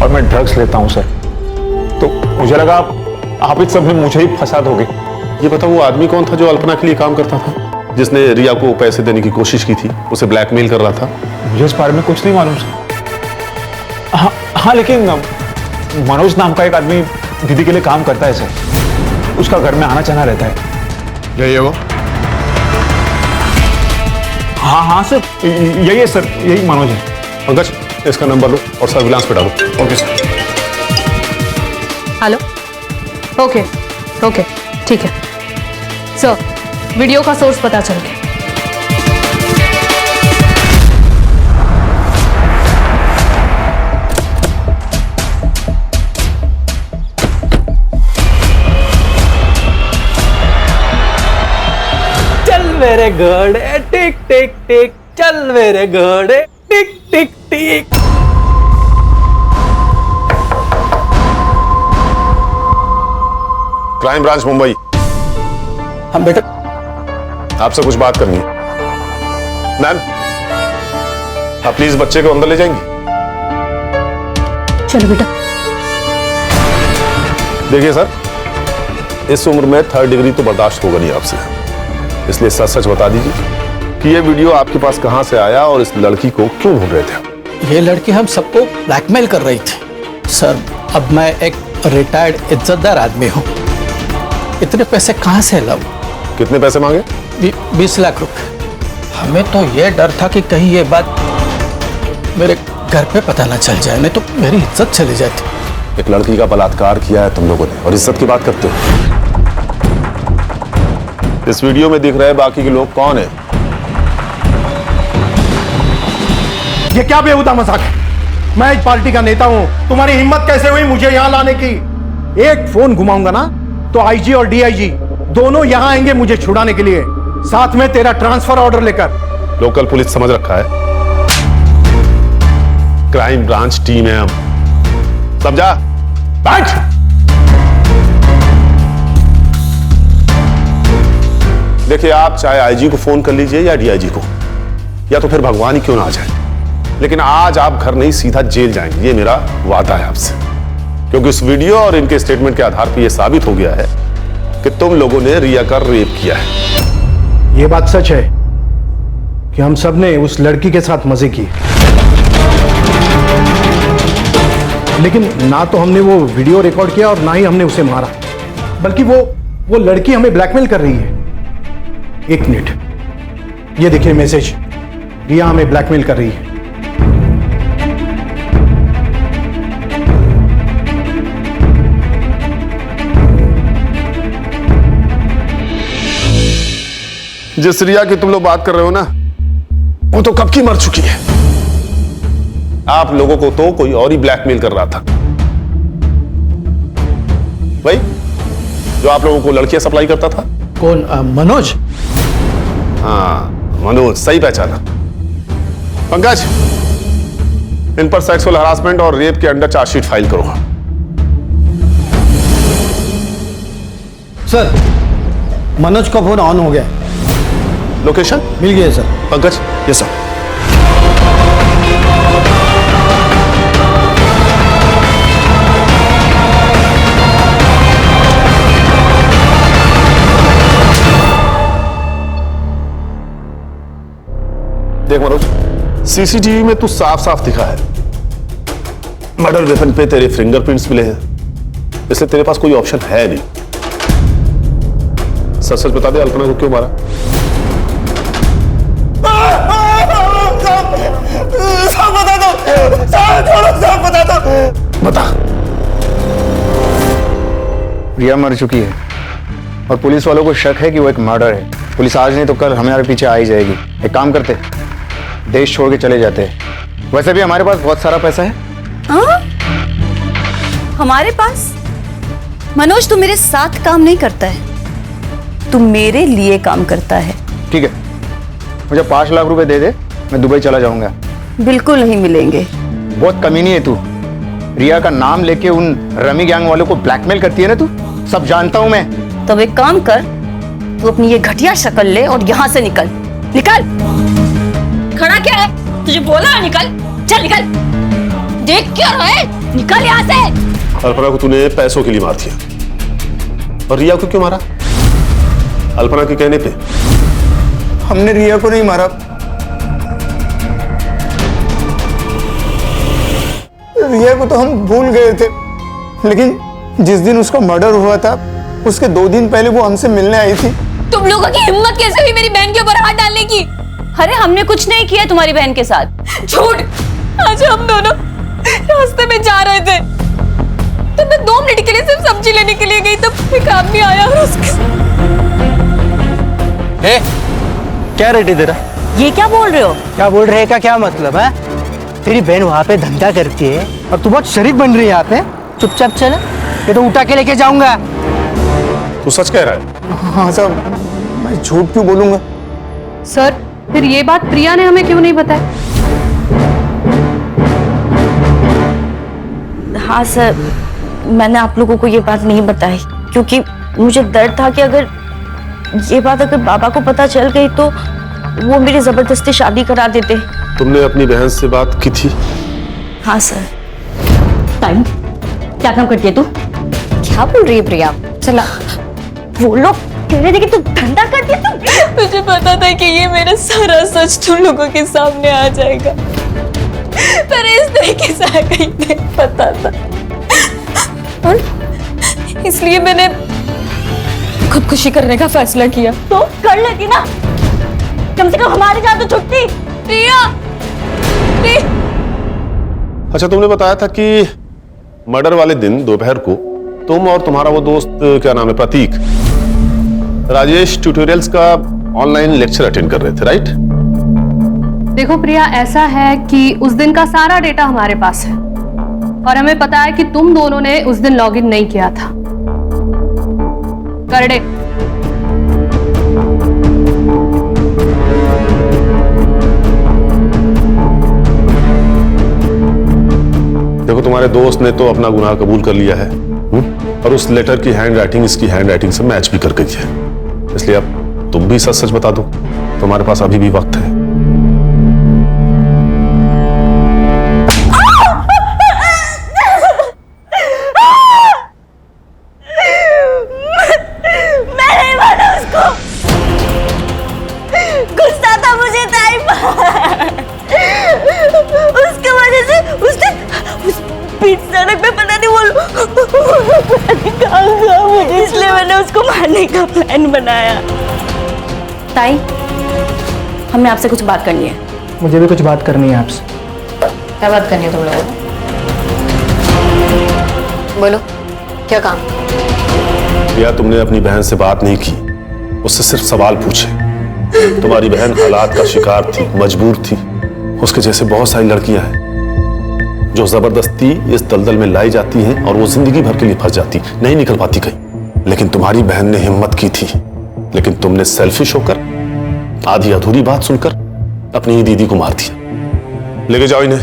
और मैं ड्रग्स लेता हूं सर, तो मुझे लगा आप इस सब में मुझे ही फंसा दोगे। ये बता, वो आदमी कौन था जो अल्पना के लिए काम करता था, जिसने रिया को पैसे देने की कोशिश की थी, उसे ब्लैकमेल कर रहा था? मुझे इस बारे में कुछ नहीं मालूम सर। हाँ, लेकिन मनोज नाम का एक आदमी दीदी के लिए काम करता है सर। उसका घर में आना जाना रहता है। यही है वो? हाँ सर, यही है सर, यही मनोज है। पंकज, इसका नंबर लो और सर्विलांस पे डालो। Okay sir. हेलो। ओके, ठीक है सर, वीडियो का सोर्स पता चल गया। चल मेरे घोड़े टिक टिक टिक, चल मेरे घोड़े टिक टिक टिक। Crime branch Mumbai. हम बेटा, आपसे कुछ बात करनी है। मैम, आप प्लीज बच्चे को अंदर ले जाएंगी? चलो बेटा। देखिए सर, इस उम्र में 3rd डिग्री तो बर्दाश्त होगा नहीं आपसे, इसलिए सच सच बता दीजिए कि ये वीडियो आपके पास कहां से आया और इस लड़की को क्यों ढूंढ रहे थे? ये लड़की हम सबको ब्लैकमेल कर रही थी सर। अब मैं एक रिटायर्ड इज्जतदार आदमी हूँ, इतने पैसे कहाँ से लाऊं? कितने पैसे मांगे? 20 लाख रुपए। हमें तो ये डर था कि कहीं ये बात मेरे घर पे पता ना चल जाए, नहीं तो मेरी इज्जत चली जाती। एक लड़की का बलात्कार किया है तुम लोगों ने और इज्जत की बात करते हो। इस वीडियो में दिख रहे बाकी के लोग कौन है? ये क्या बेहुदा मजाक है? मैं इस पार्टी का नेता हूं, तुम्हारी हिम्मत कैसे हुई मुझे यहां लाने की? एक फोन घुमाऊंगा ना तो आईजी और डीआईजी दोनों यहां आएंगे मुझे छुड़ाने के लिए, साथ में तेरा ट्रांसफर ऑर्डर लेकर। लोकल पुलिस समझ रखा है, क्राइम ब्रांच टीम है हम, समझा? बैठ। देखिए, आप चाहे आईजी को फोन कर लीजिए या डीआईजी को, या तो फिर भगवान ही क्यों ना आ जाए, लेकिन आज आप घर नहीं सीधा जेल जाएंगे, ये मेरा वादा है आपसे। क्योंकि उस वीडियो और इनके स्टेटमेंट के आधार पर यह साबित हो गया है कि तुम लोगों ने रिया का रेप किया है। यह बात सच है कि हम सब ने उस लड़की के साथ मजे किए, लेकिन ना तो हमने वो वीडियो रिकॉर्ड किया और ना ही हमने उसे मारा, बल्कि वो लड़की हमें ब्लैकमेल कर रही है। एक मिनट, ये देखिए मैसेज, रिया हमें ब्लैकमेल कर रही है। जिस रिया की तुम लोग बात कर रहे हो ना, वो तो कब की मर चुकी है। आप लोगों को तो कोई और ही ब्लैकमेल कर रहा था, भाई जो आप लोगों को लड़कियां सप्लाई करता था। कौन? मनोज? हाँ, मनोज, सही पहचाना। पंकज, इन पर सेक्सुअल हरासमेंट और रेप के अंडर चार्जशीट फाइल करो। सर, मनोज का फोन ऑन हो गया। लोकेशन मिल गया सर। पंकज, ये सर। सीसीटीवी में तू साफ साफ दिखा है, मर्डर वेपन पे तेरे फिंगरप्रिंट्स मिले हैं, इसलिए तेरे पास कोई ऑप्शन है नहीं। सच सच बता दे, अल्पना को क्यों मारा? सब बता दो, सब बता दो। बता। रिया मर चुकी है और पुलिस वालों को शक है कि वो एक मर्डर है। पुलिस आज नहीं तो कल हमारे पीछे आ ही जाएगी। एक काम करते, देश छोड़ के चले जाते हैं। वैसे भी हमारे पास बहुत सारा पैसा है। हाँ? हमारे पास? मनोज, तू मेरे साथ काम नहीं करता है, तू मेरे लिए काम करता है। ठीक है, मुझे 5 लाख रुपए दे दे, मैं दुबई चला जाऊंगा। बिल्कुल नहीं मिलेंगे। बहुत कमीनी है तू। रिया का नाम लेके उन रमी गैंग वालों को ब्लैकमेल करती है ना तू, सब जानता हूं मैं। तब एक काम कर, तू अपनी ये घटिया शक्ल ले और यहाँ से निकल। निकल। खड़ा क्या है? तुझे बोला है निकल। चल निकल। देख क्या रहा है? निकल यहाँ से। अल्पना को तूने पैसों के लिए मार दिया, और रिया को क्यों मारा? अल्पना के कहने पे। हमने रिया को नहीं मारा, रिया को तो हम भूल गए थे, लेकिन जिस दिन उसका मर्डर हुआ था उसके 2 दिन पहले वो हमसे मिलने आई थी। तुम लोगों की हिम्मत कैसे हुई मेरी बहन के ऊपर हाथ डालने की? अरे हमने कुछ नहीं किया तुम्हारी बहन के साथ। झूठ। आज हम दोनों रास्ते में जा रहे थे, तो मैं 2 मिनट के लिए सिर्फ सब्जी लेने के लिए गई, तब एक आदमी आया और उसके क्या रेट है तेरा? ये क्या बोल रहे हो? क्या बोल रहे का क्या मतलब है? तेरी बहन वहाँ पे धंधा करती है और तू बहुत शरीफ बन रही है यहाँ पे। चुपचाप चल, ये तो उठा के लेके जाऊंगा। तू सच कह रहा है? हाँ साहब, मैं झूठ क्यों बोलूंगा? सर, फिर ये बात प्रिया ने हमें क्यों नहीं बताई? हाँ सर, मैंने आप लोगों को ये बात नहीं बताई क्योंकि मुझे डर था कि अगर ये बात बाबा को पता चल गई तो वो मेरी जबरदस्ती शादी करा देते। तुमने अपनी बहन से बात की थी? हाँ सर। टाइम क्या काम करती है तू? क्या बोल रही है प्रिया? चला वो लोग कह रहे थे कि तू धंधा करती है। तू मुझे पता था कि ये मेरा सारा सच तुम लोगों के सामने आ जाएगा, पर इस तरीके से आएगा ही नहीं पता था, और इसलिए मैंने खुदकुशी करने का फैसला किया। तो कर लेती ना, कम से कम हमारे साथ तो छुट्टी। प्रिया, अच्छा, तुमने बताया था कि मर्डर वाले दिन दोपहर को तुम और तुम्हारा वो दोस्त, क्या नाम है, प्रतीक, राजेश ट्यूटोरियल्स का ऑनलाइन लेक्चर अटेंड कर रहे थे, राइट? देखो प्रिया, ऐसा है कि उस दिन का सारा डेटा हमारे पास है और हमें पता है कि तुम दोनों ने उस दिन लॉगिन नहीं किया था। करडे। देखो, तुम्हारे दोस्त ने तो अपना गुनाह कबूल कर लिया है, और उस लेटर की हैंड राइटिंग इसकी हैंड राइटिंग से मैच भी कर गई है, इसलिए अब तुम भी सच सच बता दो। तुम्हारे पास अभी भी वक्त है। मैं नहीं माना उसको, गुस्सा था मुझे टाइम, उसके वजह से उसने उस बीच सड़क पे पता नहीं मुझे, इसलिए मैंने उसको मारने का प्लान बनाया। ताई, हमें आपसे कुछ बात करनी है। मुझे भी कुछ बात करनी है आपसे। क्या बात करनी है तुम लोगों को? बोलो, क्या काम? या तुमने अपनी बहन से बात नहीं की, उससे सिर्फ सवाल पूछे। तुम्हारी बहन हालात का शिकार थी, मजबूर थी। उसके जैसे बहुत सारी लड़कियां हैं जो जबरदस्ती इस दलदल में लाई जाती हैं और वो जिंदगी भर के लिए फंस जाती, नहीं निकल पाती कहीं। लेकिन तुम्हारी बहन ने हिम्मत की थी, लेकिन तुमने सेल्फिश होकर आधी अधूरी बात सुनकर अपनी ही दीदी को मार दिया। लेके जाओ इन्हें।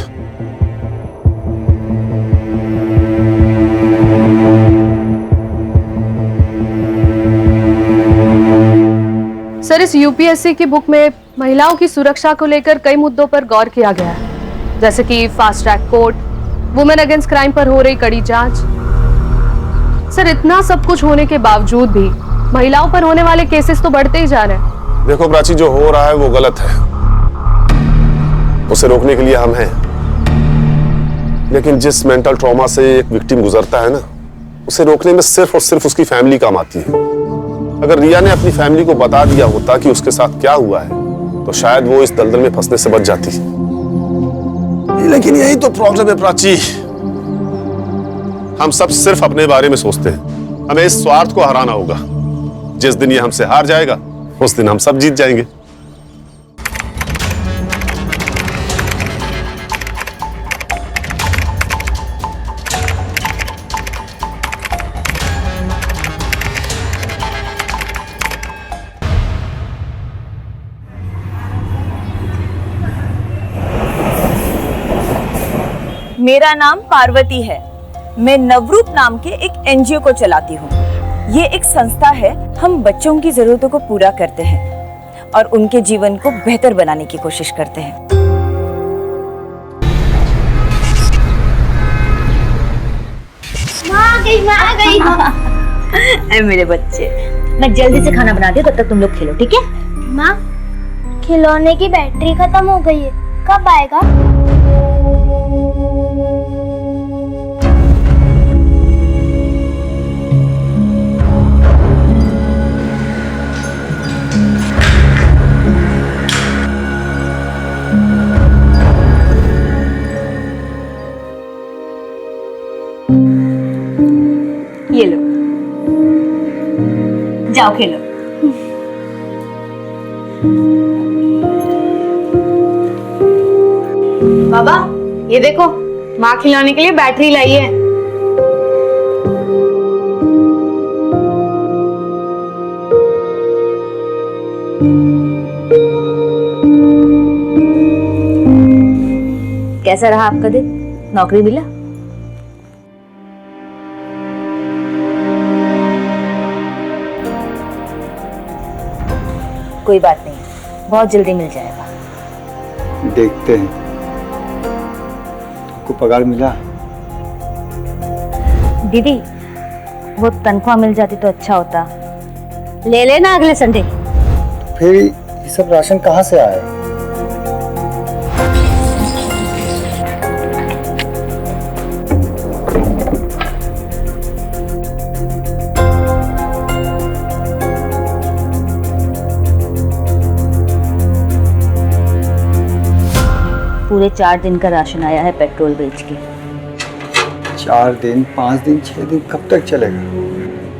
सर, इस यूपीएससी की बुक में महिलाओं की सुरक्षा को लेकर कई मुद्दों पर गौर किया गया है, जैसे कि fast track court, women against crime पर हो रही कड़ी जांच। सर, इतना सब कुछ होने के बावजूद भी महिलाओं पर होने वाले केसेस तो बढ़ते ही जा रहे हैं। देखो प्राची, जो हो रहा है वो गलत है। उसे रोकने के लिए हम हैं। लेकिन जिस मेंटल ट्रॉमा से एक विक्टिम गुजरता है ना, उसे रोकने में सिर्फ और सिर्फ उसकी फैमिली काम आती है। अगर रिया ने अपनी फैमिली को बता दिया होता कि उसके साथ क्या हुआ है, तो शायद वो इस दलदल में फंसने से बच जाती। लेकिन यही तो प्रॉब्लम है प्राची, हम सब सिर्फ अपने बारे में सोचते हैं। हमें इस स्वार्थ को हराना होगा। जिस दिन ये हमसे हार जाएगा, उस दिन हम सब जीत जाएंगे। मेरा नाम पार्वती है। मैं नवरूप नाम के एक एनजीओ को चलाती हूँ। ये एक संस्था है। हम बच्चों की जरूरतों को पूरा करते हैं और उनके जीवन को बेहतर बनाने की कोशिश करते हैं। माँ आ गई। अरे मेरे बच्चे, मैं जल्दी से खाना बना दूँ, तब तक तुम लोग खेलो, ठीक है? माँ, खिलौने की बैटरी खत्म हो गई है, कब आएगा? ये लो, जाओ खेलो। बाबा, ये देखो, माँ खिलाने के लिए बैटरी लाई है। कैसा रहा आपका दिन? नौकरी मिला? कोई बात नहीं, बहुत जल्दी मिल जाएगा। देखते हैं। तुमको पगार मिला? दीदी, वो तनख्वाह मिल जाती तो अच्छा होता। ले लेना अगले संडे। फिर ये सब राशन कहाँ से आया? पूरे 4 दिन का राशन आया है पेट्रोल बेच के। 4 दिन, 5 दिन, 6 दिन कब तक चलेगा?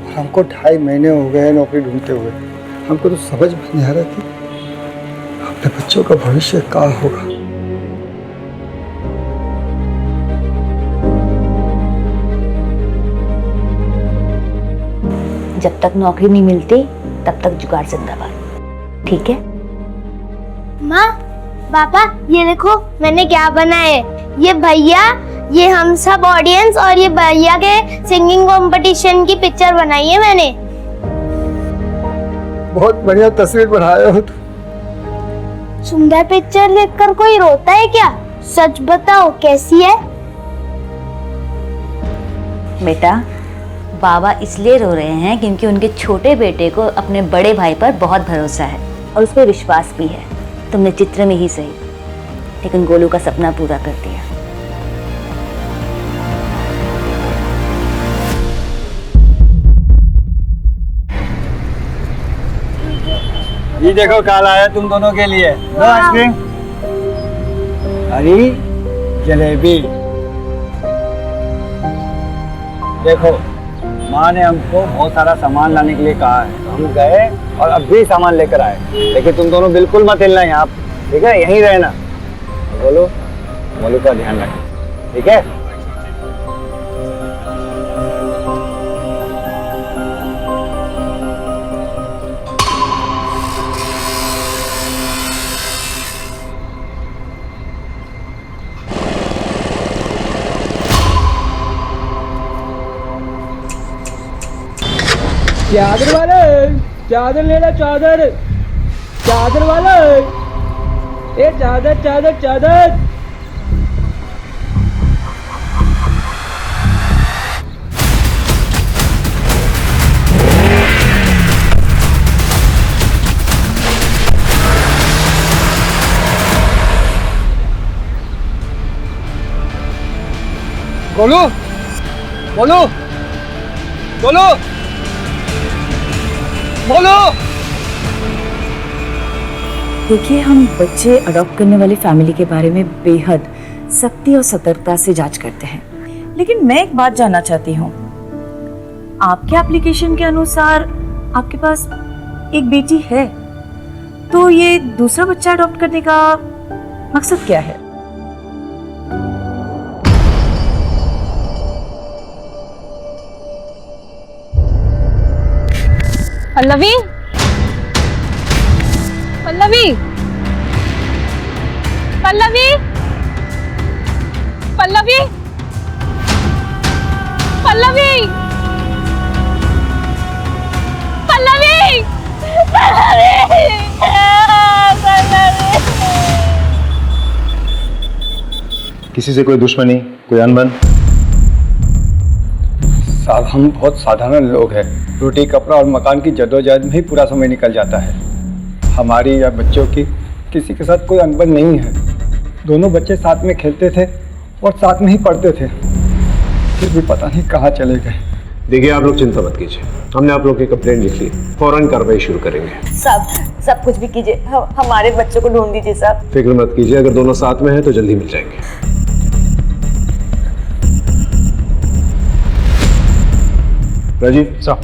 और हमको 2.5 महीने हो गए नौकरी ढूंढते हुए। हमको तो समझ में नहीं आ रहा कि अपने बच्चों का भविष्य क्या होगा। जब तक नौकरी नहीं मिलती तब तक जुगाड़ जिंदाबाद, ठीक है? माँ, पापा, ये देखो मैंने क्या बनाया है। ये भैया, ये हम सब ऑडियंस और ये भैया के सिंगिंग कंपटीशन की पिक्चर बनाई है मैंने। बहुत बढ़िया तस्वीर बनाया हो तुम। सुंदर पिक्चर देखकर कोई रोता है क्या? सच बताओ, कैसी है? बेटा, बाबा इसलिए रो रहे हैं क्योंकि उनके छोटे बेटे को अपने बड़े भाई पर बहुत भरोसा है और उस पर विश्वास भी है। तुमने चित्र में ही सही, लेकिन गोलू का सपना पूरा कर दिया। ये देखो काल आया तुम दोनों के लिए। लो आइसक्रीम। हरी जलेबी। देखो, माँ ने हमको बहुत सारा सामान लाने के लिए कहा है। हम गए और अब भी सामान लेकर आए। लेकिन तुम दोनों बिल्कुल मत हिलना यहाँ, ठीक है? यहीं रहना। बोलो, बोलो का ध्यान रखना, ठीक है? चादर वाले, चादर ले लो, चादर, चादर वाले, ए चादर चादर चादर। बोलो बोलो बोलो बोलो। देखिए, हम बच्चे अडॉप्ट करने वाली फैमिली के बारे में बेहद सख्ती और सतर्कता से जांच करते हैं, लेकिन मैं एक बात जानना चाहती हूँ। आपके एप्लीकेशन के अनुसार आपके पास एक बेटी है, तो ये दूसरा बच्चा अडॉप्ट करने का मकसद क्या है? पल्लवी, पल्लवी, पल्लवी, पल्लवी, पल्लवी, पल्लवी, किसी से कोई दुश्मनी, कोई अनबन? साहब, हम बहुत साधारण लोग हैं। रोटी कपड़ा और मकान की जद्दोजहद में ही पूरा समय निकल जाता है। हमारी या बच्चों की किसी के साथ कोई अनबन नहीं है। दोनों बच्चे साथ में खेलते थे और साथ में ही पढ़ते थे, फिर भी पता नहीं कहाँ चले गए। देखिए, आप लोग चिंता मत कीजिए, हमने आप लोग की कंप्लेंट लिख ली, फौरन कार्रवाई शुरू करेंगे। सब कुछ भी कीजिए, हमारे बच्चों को ढूंढ दीजिए साहब। फिक्र मत कीजिए, अगर दोनों साथ में हैं तो जल्दी मिल जाएंगे। राजीव साहब,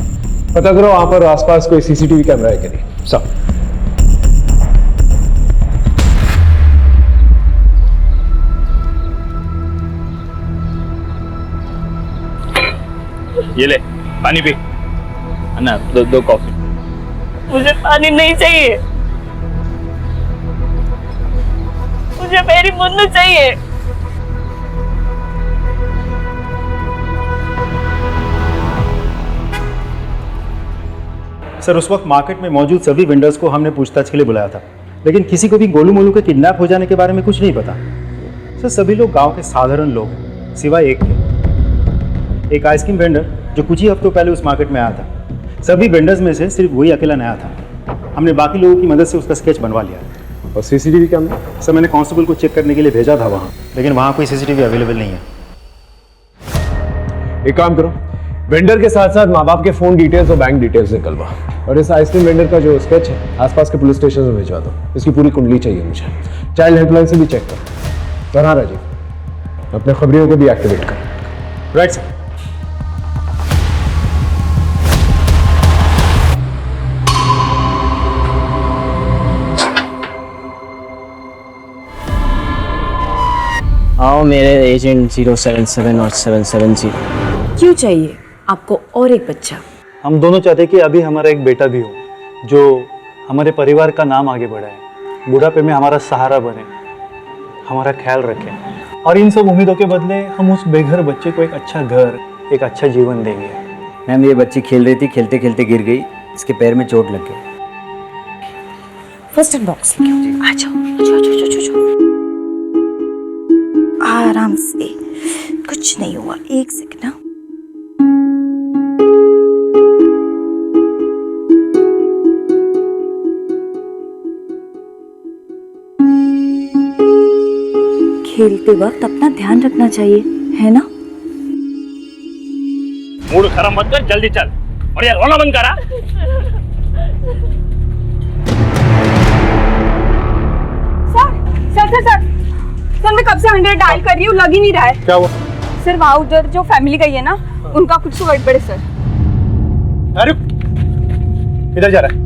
पता करो वहां पर आसपास कोई सीसीटीवी कैमरा है कि नहीं। साहब, ये ले पानी पी। अन्ना, दो कॉफी। मुझे पानी नहीं चाहिए, मुझे मेरी मुन्नू चाहिए। सर, उस वक्त मार्केट में मौजूद सभी वेंडर्स को हमने पूछताछ के लिए बुलाया था, लेकिन किसी को भी गोलू मोलू के किडनैप हो जाने के बारे में कुछ नहीं पता। सर, सभी लोग गांव के साधारण लोग हैं, सिवाय एक के। एक आइसक्रीम वेंडर जो कुछ ही हफ्तों पहले उस मार्केट में आया था। सभी वेंडर्स में से सिर्फ वही अकेला नया था। हमने बाकी लोगों की मदद से उसका स्केच बनवा लिया। और सीसीटीवी कैमरा? सर, मैंने कांस्टेबल को चेक करने के लिए भेजा था वहाँ, लेकिन वहाँ कोई सीसीटीवी अवेलेबल नहीं है। एक काम करो, वेंडर के साथ साथ माँ बाप के फोन डिटेल्स और बैंक डिटेल्स निकलवा, और इस आइसक्रीम वेंडर का जो स्केच है आसपास के पुलिस स्टेशन में भिजवा दो। इसकी पूरी कुंडली चाहिए मुझे। चाइल्ड हेल्पलाइन से भी चेक करो। और हाँ राजीव, अपने खबरियों को भी एक्टिवेट करो। Right sir. आओ मेरे एजेंट 077 और 770। क्यों चाहिए आपको और एक बच्चा? हम दोनों चाहते कि अभी हमारा एक बेटा भी हो, जो हमारे परिवार का नाम आगे बढ़ाए, बुढ़ापे में हमारा सहारा बने, हमारा ख्याल रखे। और इन सब उम्मीदों के बदले हम उस बेघर बच्चे को एक अच्छा घर, एक अच्छा जीवन देंगे। मैम, ये बच्ची खेल रही थी, खेलते खेलते गिर गई, इसके पैर में चोट लग गई। फर्स्ट एड बॉक्स आ जाओ। आराम से, कुछ नहीं हुआ। एक सेकंड ना। खेलते वक्त अपना ध्यान रखना चाहिए, है ना? मूड खराब मत कर, जल्दी चल। और यार रोना बंद करा। सर, मैं कब से 100 डायल कर रही हूँ, लग ही नहीं रहा है। क्या हुआ? सर, वहाँ उधर जो फैमिली गई है ना, उनका कुछ तो गड़बड़ है सर। अरे इधर जा रहा है।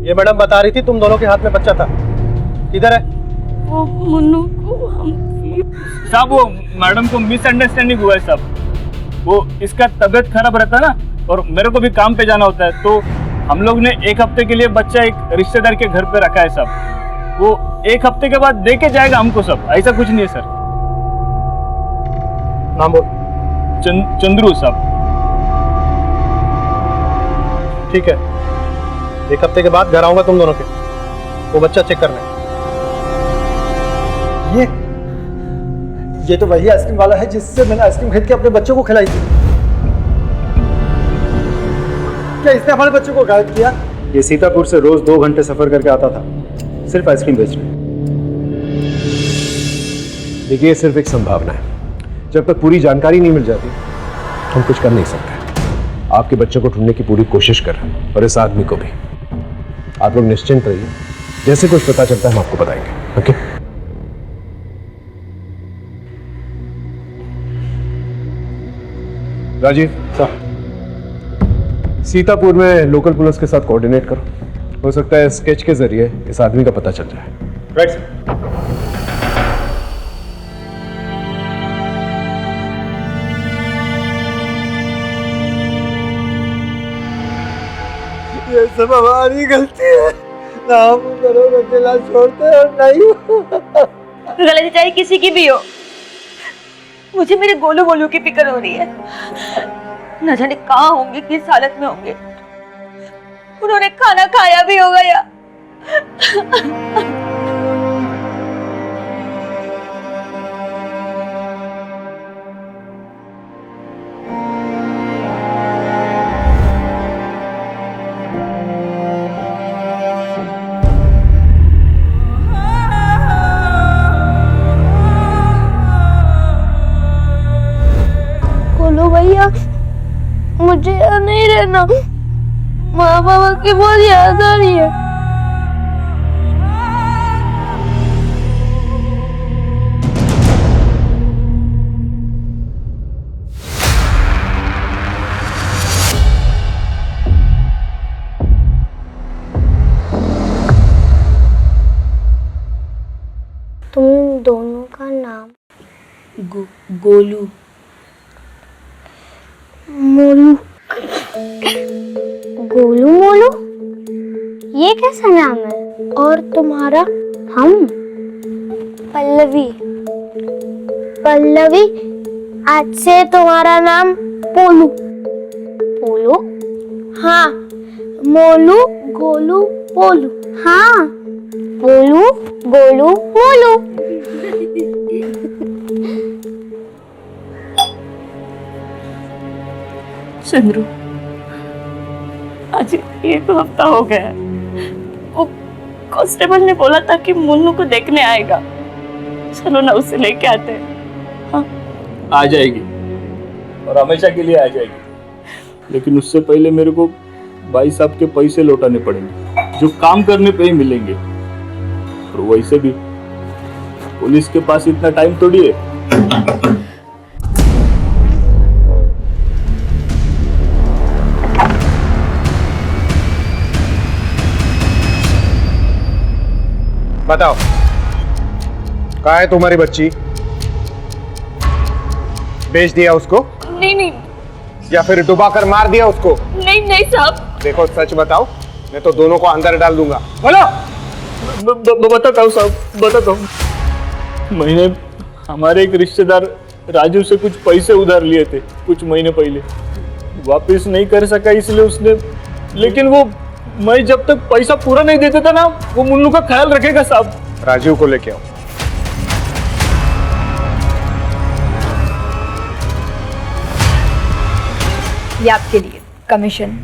ये मैडम बता रही थी तुम दोनों के हाथ में बच्चा था। किधर है? वो मुन्नू को साहब, वो मैडम को मिसअंडरस्टैंडिंग हुआ है साहब। वो इसका तबीयत खराब रहता है ना, और मेरे को भी काम पे जाना होता है, तो हम लोग ने एक हफ्ते के लिए बच्चा एक रिश्तेदार के घर पे रखा है साहब। वो एक हफ्ते के बाद दे के जाएगा हमको सब, ऐसा कुछ नहीं है सर। नाम बोल। चंद्रू साहब। ठीक है, एक हफ्ते के बाद घर आऊंगा तुम दोनों के, वो बच्चा चेक करना है। ये तो वही आइसक्रीम वाला है जिससे मैंने आइसक्रीम खरीद के अपने बच्चों को खिलाई थी। क्या इसने हमारे बच्चों को गायब किया? ये सीतापुर से रोज 2 घंटे सफर करके आता था, सिर्फ आइसक्रीम बेचने। देखिए, सिर्फ एक संभावना है, जब तक पूरी जानकारी नहीं मिल जाती हम कुछ कर नहीं सकते। आपके बच्चों को ढूंढने की पूरी कोशिश कर रहे हैं और इस आदमी को भी। आप लोग निश्चिंत रहिए, जैसे कुछ पता चलता है हम आपको बताएंगे। ओके? राजीव सर, सीतापुर में लोकल पुलिस के साथ कोऑर्डिनेट करो। हो सकता है स्केच के जरिए इस आदमी का पता चल जाए। Right sir. ये सब हमारी गलती है, ना हम घरों में अकेला छोड़ते और नहीं। गलती चाहे किसी की भी हो, मुझे मेरे गोलू गोलू की फिक्र हो रही है। न जाने कहाँ होंगे, किस हालत में होंगे। उन्होंने खाना खाया भी होगा या बोलो भैया, मुझे यहाँ नहीं रहना, माँ बाबा की बहुत याद आ रही है। तुम दोनों का नाम? गोलू मोलू। गोलू मोलू, ये कैसा नाम है? और तुम्हारा? हम पल्लवी। पल्लवी, आज से तुम्हारा नाम पोलू। पोलू? हाँ, मोलू गोलू पोलू। हाँ, पोलू गोलू मोलू। चंद्रू, आज 1 हफ्ता हो गया है। वो कांस्टेबल ने बोला था कि मुन्नू को देखने आएगा। चलो ना, उसे लेके आते हैं। हाँ? आ जाएगी और हमेशा के लिए आ जाएगी, लेकिन उससे पहले मेरे को भाई साहब के पैसे लौटाने पड़ेंगे जो काम करने पे ही मिलेंगे। और वैसे भी पुलिस के पास इतना टाइम थोड़ी है। बताओ, कहाँ है तुम्हारी बच्ची? बेच दिया उसको? नहीं नहीं। या फिर डुबा कर मार दिया उसको? नहीं नहीं साहब। देखो, सच बताओ, मैं तो दोनों को अंदर डाल दूंगा। बोलो। बताता हूँ साहब, बताता हूँ। मैंने हमारे एक रिश्तेदार राजू से कुछ पैसे उधार लिए थे कुछ महीने पहले, वापस नहीं कर सका इसलिए उसने, लेकिन वो मैं जब तक पैसा पूरा नहीं देता था ना, वो मुन्नू का ख्याल रखेगा साहब। राजू को लेके आओ। ये आपके लिए कमीशन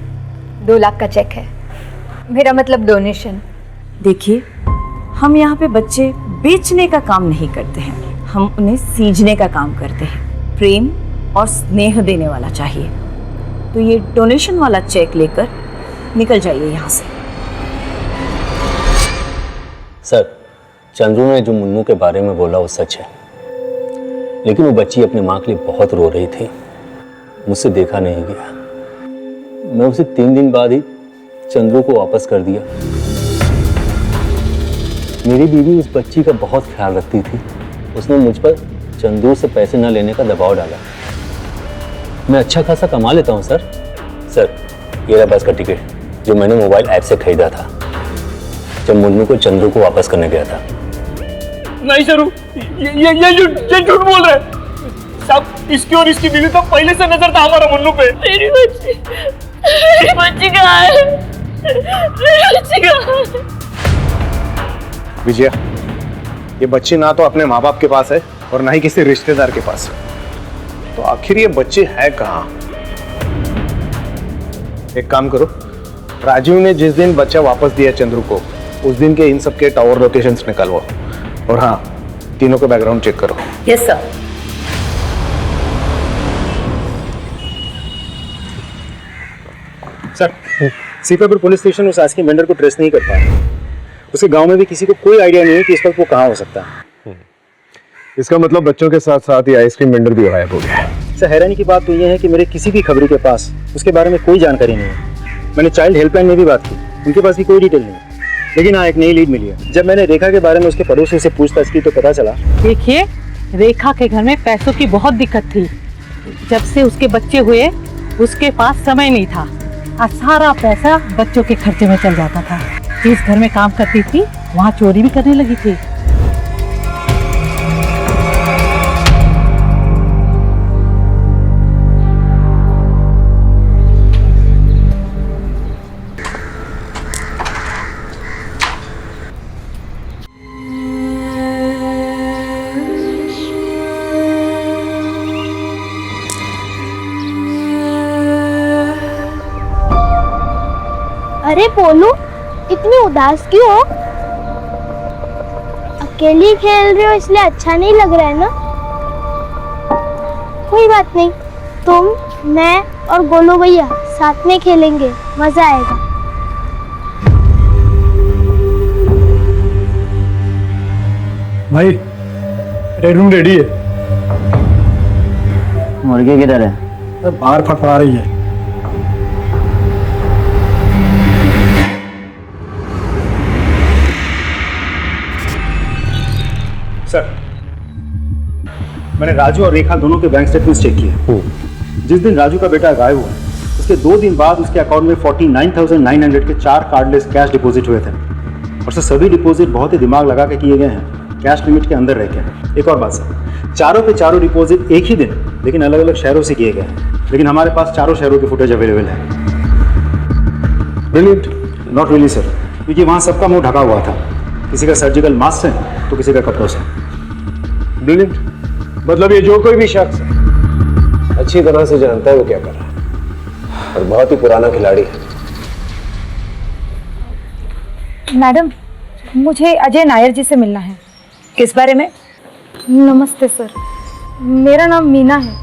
2 लाख का चेक है, मेरा मतलब डोनेशन। देखिए, हम यहाँ पे बच्चे बेचने का काम नहीं करते हैं, हम उन्हें सींचने का काम करते हैं। प्रेम और स्नेह देने वाला चाहिए। तो ये डोनेशन वाला चेक लेकर निकल जाइए यहाँ से। सर, चंद्रू ने जो मुन्नू के बारे में बोला वो सच है, लेकिन वो बच्ची अपने माँ के लिए बहुत रो रही थी, मुझसे देखा नहीं गया। मैं उसे 3 दिन बाद ही चंद्रू को वापस कर दिया। मेरी बीवी उस बच्ची का बहुत ख्याल रखती थी, उसने मुझ पर चंद्रू से पैसे न लेने का दबाव डाला। मैं अच्छा खासा कमा लेता हूँ सर। सर, ये रहा बस का टिकट जो मैंने मोबाइल ऐप से खरीदा था जब मुन्नू को चंद्रू को वापस करने गया था। नहीं सर, ये झूठ बोल रहे हैं साहब। इसकी और इसकी बीवी का पहले से नजर था हमारा मुन्नू पे। मेरी बच्ची कहाँ है? मेरी बच्ची कहाँ है? विजया, ये बच्ची ना तो अपने माँ बाप के पास है और ना ही किसी रिश्तेदार के पास है, तो आखिर ये बच्ची है कहाँ? एक काम करो, राजीव ने जिस दिन बच्चा वापस दिया चंद्रू को, उस दिन के इन सब के टावर लोकेशंस निकालवाओ। और हाँ, तीनों का बैकग्राउंड चेक करो। Yes sir. Sir, Sitapur police station उस आइसक्रीम वेंडर को ट्रेस नहीं कर पाया। उसके गांव में भी किसी को कोई आइडिया नहीं है कि इस वक्त वो कहाँ हो सकता है। इसका मतलब बच्चों के साथ साथ ही आइसक्रीम वेंडर भी गायब हो गया है। सर, हैरानी की बात तो ये है कि मेरे किसी भी खबरी के पास उसके बारे में कोई जानकारी नहीं है। मैंने चाइल्ड हेल्पलाइन में भी बात की, उनके पास भी कोई डिटेल नहीं है। लेकिन हाँ, एक नई लीड मिली है। जब मैंने रेखा के बारे में उसके पड़ोसी से पूछताछ की तो पता चला। देखिए, रेखा के घर में पैसों की बहुत दिक्कत थी। जब से उसके बच्चे हुए उसके पास समय नहीं था और सारा पैसा बच्चों के खर्चे में चल जाता था। जिस घर में काम करती थी वहाँ चोरी भी करने लगी थी। अरे पोलू, इतनी उदास क्यों हो? अकेली खेल रहे हो इसलिए अच्छा नहीं लग रहा है ना? कोई बात नहीं, तुम, मैं और गोलू भैया साथ में खेलेंगे, मजा आएगा। भाई, रूम रेडी है। मुर्गी किधर है? बाहर फटफड़ा रही है। सर, मैंने राजू और रेखा दोनों के बैंक स्टेटमेंट्स चेक किए। जिस दिन राजू का बेटा गायब हुआ, उसके 2 दिन बाद उसके अकाउंट में 49,900 के 4 कार्डलेस कैश डिपॉजिट हुए थे। और सर, सभी डिपॉजिट बहुत ही दिमाग लगा के किए गए हैं, कैश लिमिट के अंदर रह के। एक और बात सर, चारों के चारों डिपॉजिट एक ही दिन लेकिन अलग अलग शहरों से किए गए हैं। लेकिन हमारे पास चारों शहरों की फुटेज अवेलेबल है। ब्रिलियंट। नॉट रियली सर, क्योंकि वहाँ सबका मुंह ढका हुआ था। किसी का सर्जिकल मास्क से तो किसी का कपड़ों से। ब्रिलियंट। मतलब ये जो कोई भी शख्स अच्छी तरह से जानता है वो क्या कर रहा है और बहुत ही पुराना खिलाड़ी है। मैडम, मुझे अजय नायर जी से मिलना है। किस बारे में? नमस्ते सर, मेरा नाम मीना है।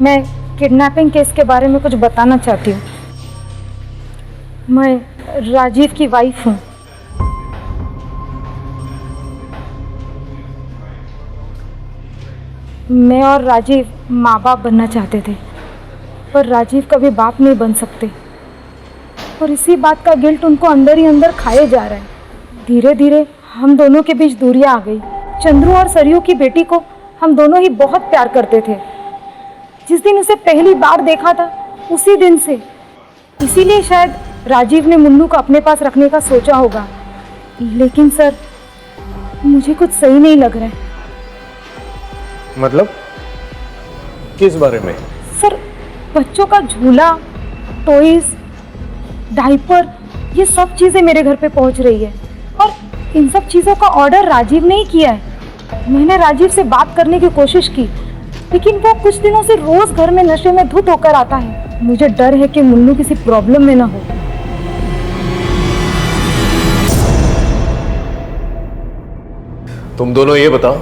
मैं किडनैपिंग केस के बारे में कुछ बताना चाहती हूँ। मैं राजीव की वाइफ हूँ। मैं और राजीव माँ बाप बनना चाहते थे, पर राजीव कभी बाप नहीं बन सकते और इसी बात का गिल्ट उनको अंदर ही अंदर खाए जा रहा है। धीरे धीरे हम दोनों के बीच दूरियां आ गई। चंद्रू और सरयू की बेटी को हम दोनों ही बहुत प्यार करते थे। जिस दिन उसे पहली बार देखा था उसी दिन से, इसीलिए शायद राजीव ने मुन्नू को अपने पास रखने का सोचा होगा। लेकिन सर, मुझे कुछ सही नहीं लग रहा है। मतलब किस बारे में? सर, बच्चों का झूला, टॉयज, डायपर, ये सब चीज़ें मेरे घर पे पहुंच रही है और इन सब चीज़ों का ऑर्डर राजीव ने ही किया है। मैंने राजीव से बात करने की कोशिश की, लेकिन वो कुछ दिनों से रोज घर में नशे में धुत होकर आता है। मुझे डर है कि मुन्नू किसी प्रॉब्लम में ना हो। तुम दोनों ये बताओ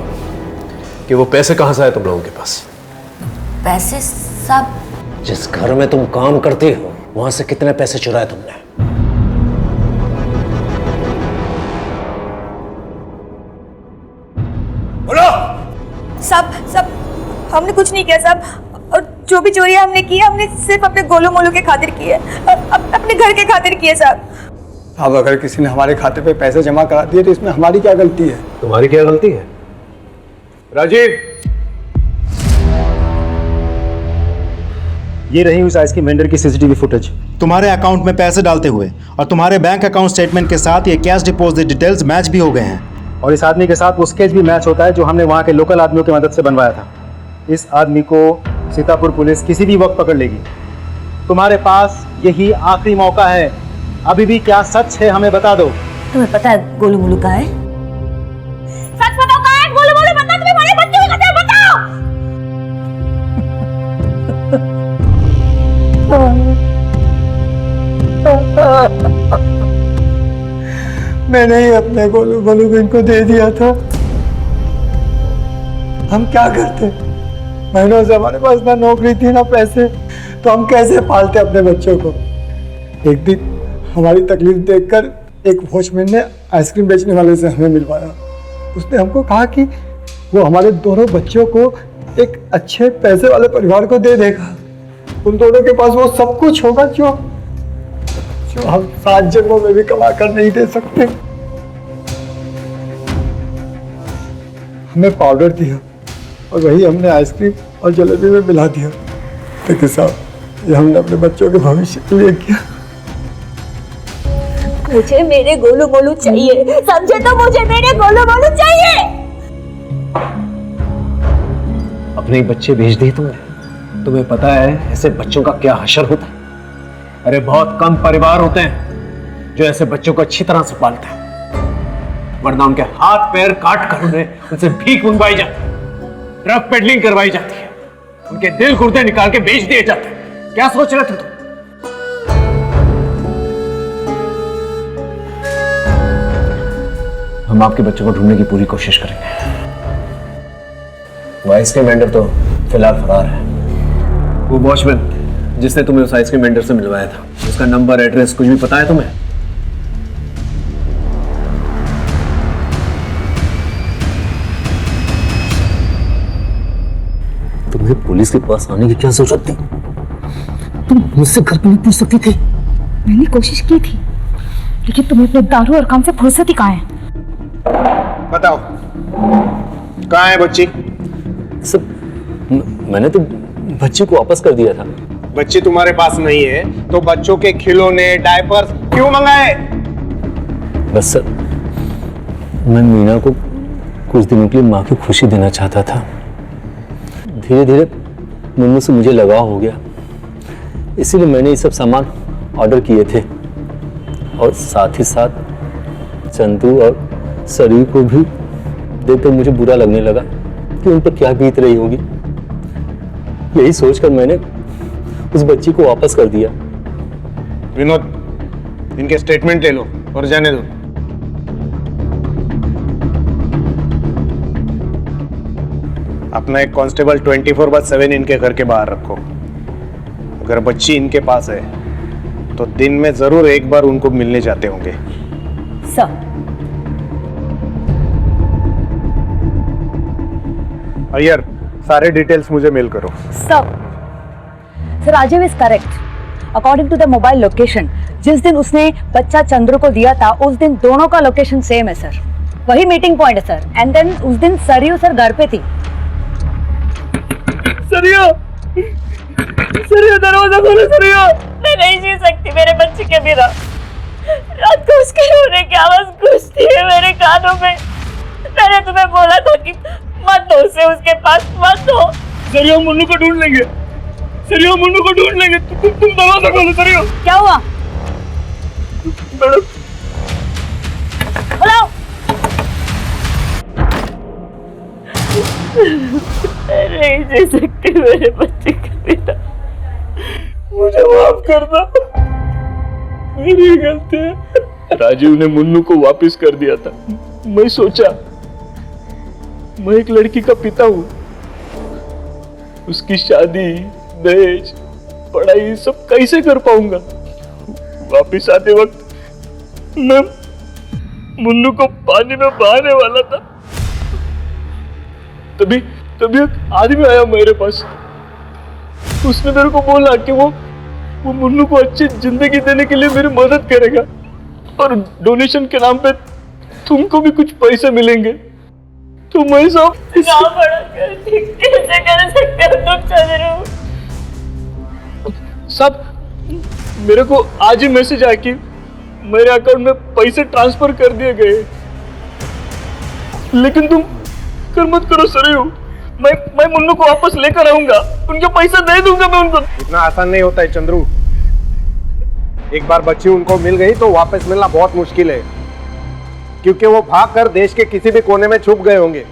कि वो पैसे कहां से आए तुम लोगों के पास? पैसे सब जिस घर में तुम काम करती हो वहां से कितने पैसे चुराए तुमने? बोलो। सब हमने कुछ नहीं किया साहब, और जो भी चोरियां हमने की हमने सिर्फ अपने गोलू मोलू के खातिर की है, अपने घर के खातिर की है साहब। अब अगर किसी ने हमारे खाते पे पैसे जमा करा दिए तो इसमें हमारी क्या गलती है? तुम्हारी क्या गलती है? राजीव, ये रही उस आइसक्रीम वेंडर की सीसीटीवी फुटेज। तुम्हारे अकाउंट में पैसे डालते हुए और तुम्हारे बैंक अकाउंट स्टेटमेंट के साथ ये कैश डिपॉजिट डिटेल्स मैच भी हो गए हैं। और इस आदमी के साथ वो स्केच भी मैच होता है जो हमने वहाँ के लोकल आदमियों की मदद से बनवाया था। इस आदमी को सीतापुर पुलिस किसी भी वक्त पकड़ लेगी। तुम्हारे पास यही आखिरी मौका है। अभी भी क्या सच है हमें बता दो। तुम्हें पता है गोलू मोलू कहाँ है? सच बताओ, कहाँ है गोलू मोलू? बताओ, तुम्हें बड़े बच्चे हो गए, बताओ। मैंने ही अपने गोलू मोलू को इनको दे दिया था। हम क्या करते? महीनों से हमारे पास ना नौकरी थी ना पैसे, तो हम कैसे पालते अपने बच्चों को? एक दिन हमारी तकलीफ देखकर एक वॉचमैन ने आइसक्रीम बेचने वाले से हमें मिलवाया। उसने हमको कहा कि वो हमारे दोनों बच्चों को एक अच्छे पैसे वाले परिवार को दे देगा। उन दोनों के पास वो सब कुछ होगा जो हम 7 जन्मों में भी कमा कर नहीं दे सकते। हमें पाउडर दिया और वही हमने आइसक्रीम और जलेबी में मिला दिया। देखिए साहब, ये हमने अपने बच्चों के भविष्य के लिए किया। मुझे मेरे गोलू मोलू चाहिए, समझे? तो मुझे मेरे गोलू मोलू चाहिए। अपने ही बच्चे भेज दिए तुमने? तुम्हें पता है ऐसे बच्चों का क्या हशर होता है? अरे बहुत कम परिवार होते हैं जो ऐसे बच्चों को अच्छी तरह से पालते हैं, वरना उनके हाथ पैर काट कर उनसे भीख मंगवाई जाती है, ड्रग पेडलिंग करवाई जाती है, उनके दिल गुर्दे निकाल के बेच दिए जाते हैं। क्या सोच रहे थे तुम? हम आपके बच्चों को ढूंढने की पूरी कोशिश करेंगे। वो आइसक्रीम वेंडर तो फिलहाल फरार है। वो वॉचमैन जिसने तुम्हें उस आइसक्रीम वेंडर से मिलवाया था, उसका नंबर, एड्रेस कुछ भी पता है तुम्हें? तुम्हें पुलिस के पास आने की क्या जरूरत थी? तुम मुझसे घर पे नहीं पूछ सकती थी? मैंने कोशिश की थी, लेकिन तुम्हें अपने दारू और काम से फुर्सत ही कहाँ है? बताओ कहाँ है बच्ची? सब मैंने तो बच्ची को वापस कर दिया था। बच्ची तुम्हारे पास नहीं है तो बच्चों के खिलौने, डायपर्स क्यों मंगाए? बस सर, मैं मीना को कुछ दिनों के लिए माँ की खुशी देना चाहता था। धीरे धीरे मुन्नू से मुझे लगाव हो गया, इसीलिए मैंने ये सब सामान ऑर्डर किए थे। और साथ ही साथ चंदू और शरीर को भी देखकर मुझे बुरा लगने लगा कि उन पर क्या बीत रही होगी। यही सोचकर मैंने उस बच्ची को वापस कर दिया। विनोद, इनके स्टेटमेंट ले लो और जाने दो। अपना एक कांस्टेबल 24/7 इनके घर के बाहर रखो। अगर बच्ची इनके पास है तो दिन में जरूर एक बार उनको मिलने जाते होंगे। सर, अय्यर, सारे डिटेल्स मुझे मेल करो। Sir, Rajiv is correct. According to the mobile location, जिस दिन उसने बच्चा चंद्र को दिया था उस दिन दोनों का लोकेशन सेम है सर। वही मीटिंग पॉइंट है सर। एंड देन उस दिन सरयू सर घर पे थी। सरयू, सरयू दरवाजा खोलो। सरयू, मैं नहीं जी सकती मेरे बच्चे के बिना। रात को उसके रोने की आवाज गूंजती है मेरे कानों में। मैंने तुम्हें बोला था कि मत दो उसे उसके पास, मत दो। सरयू, मुन्नू को ढूंढ लेंगे। सरयू, मुन्नू को ढूंढ लेंगे। तुम दरवाजा खोलो। सरयू, क्या हुआ? मैडम, बुलाओ। नहीं जी सकती मेरे बच्चे के बिना। मुझे माफ कर दो, मेरी गलती है। राजीव ने मुन्नू को वापस कर दिया था। मैं सोचा मैं एक लड़की का पिता हूँ, उसकी शादी, दहेज, पढ़ाई सब कैसे कर पाऊंगा। वापस आते वक्त मैं मुन्नू को पानी में बहाने वाला था, तभी एक आदमी आया मेरे पास। उसने मेरे को बोला कि वो मुन्नू को अच्छी जिंदगी देने के लिए मेरी मदद करेगा और डोनेशन के नाम पे तुमको भी कुछ पैसे मिलेंगे। तो मैं सब कैसे कर सकते हो तुम चंद्रू? सब मेरे को आज ही मैसेज आया कि मेरे अकाउंट में पैसे ट्रांसफर कर दिए गए, लेकिन तुम कर मत करो सरयू। मैं मुन्नू को वापस लेकर आऊंगा, उनके पैसे दे दूंगा मैं उनको। इतना आसान नहीं होता है चंद्रू। एक बार बच्ची उनको मिल गई तो वापस मिलना बहुत मुश्किल है, क्योंकि वो भागकर देश के किसी भी कोने में छुप गए होंगे।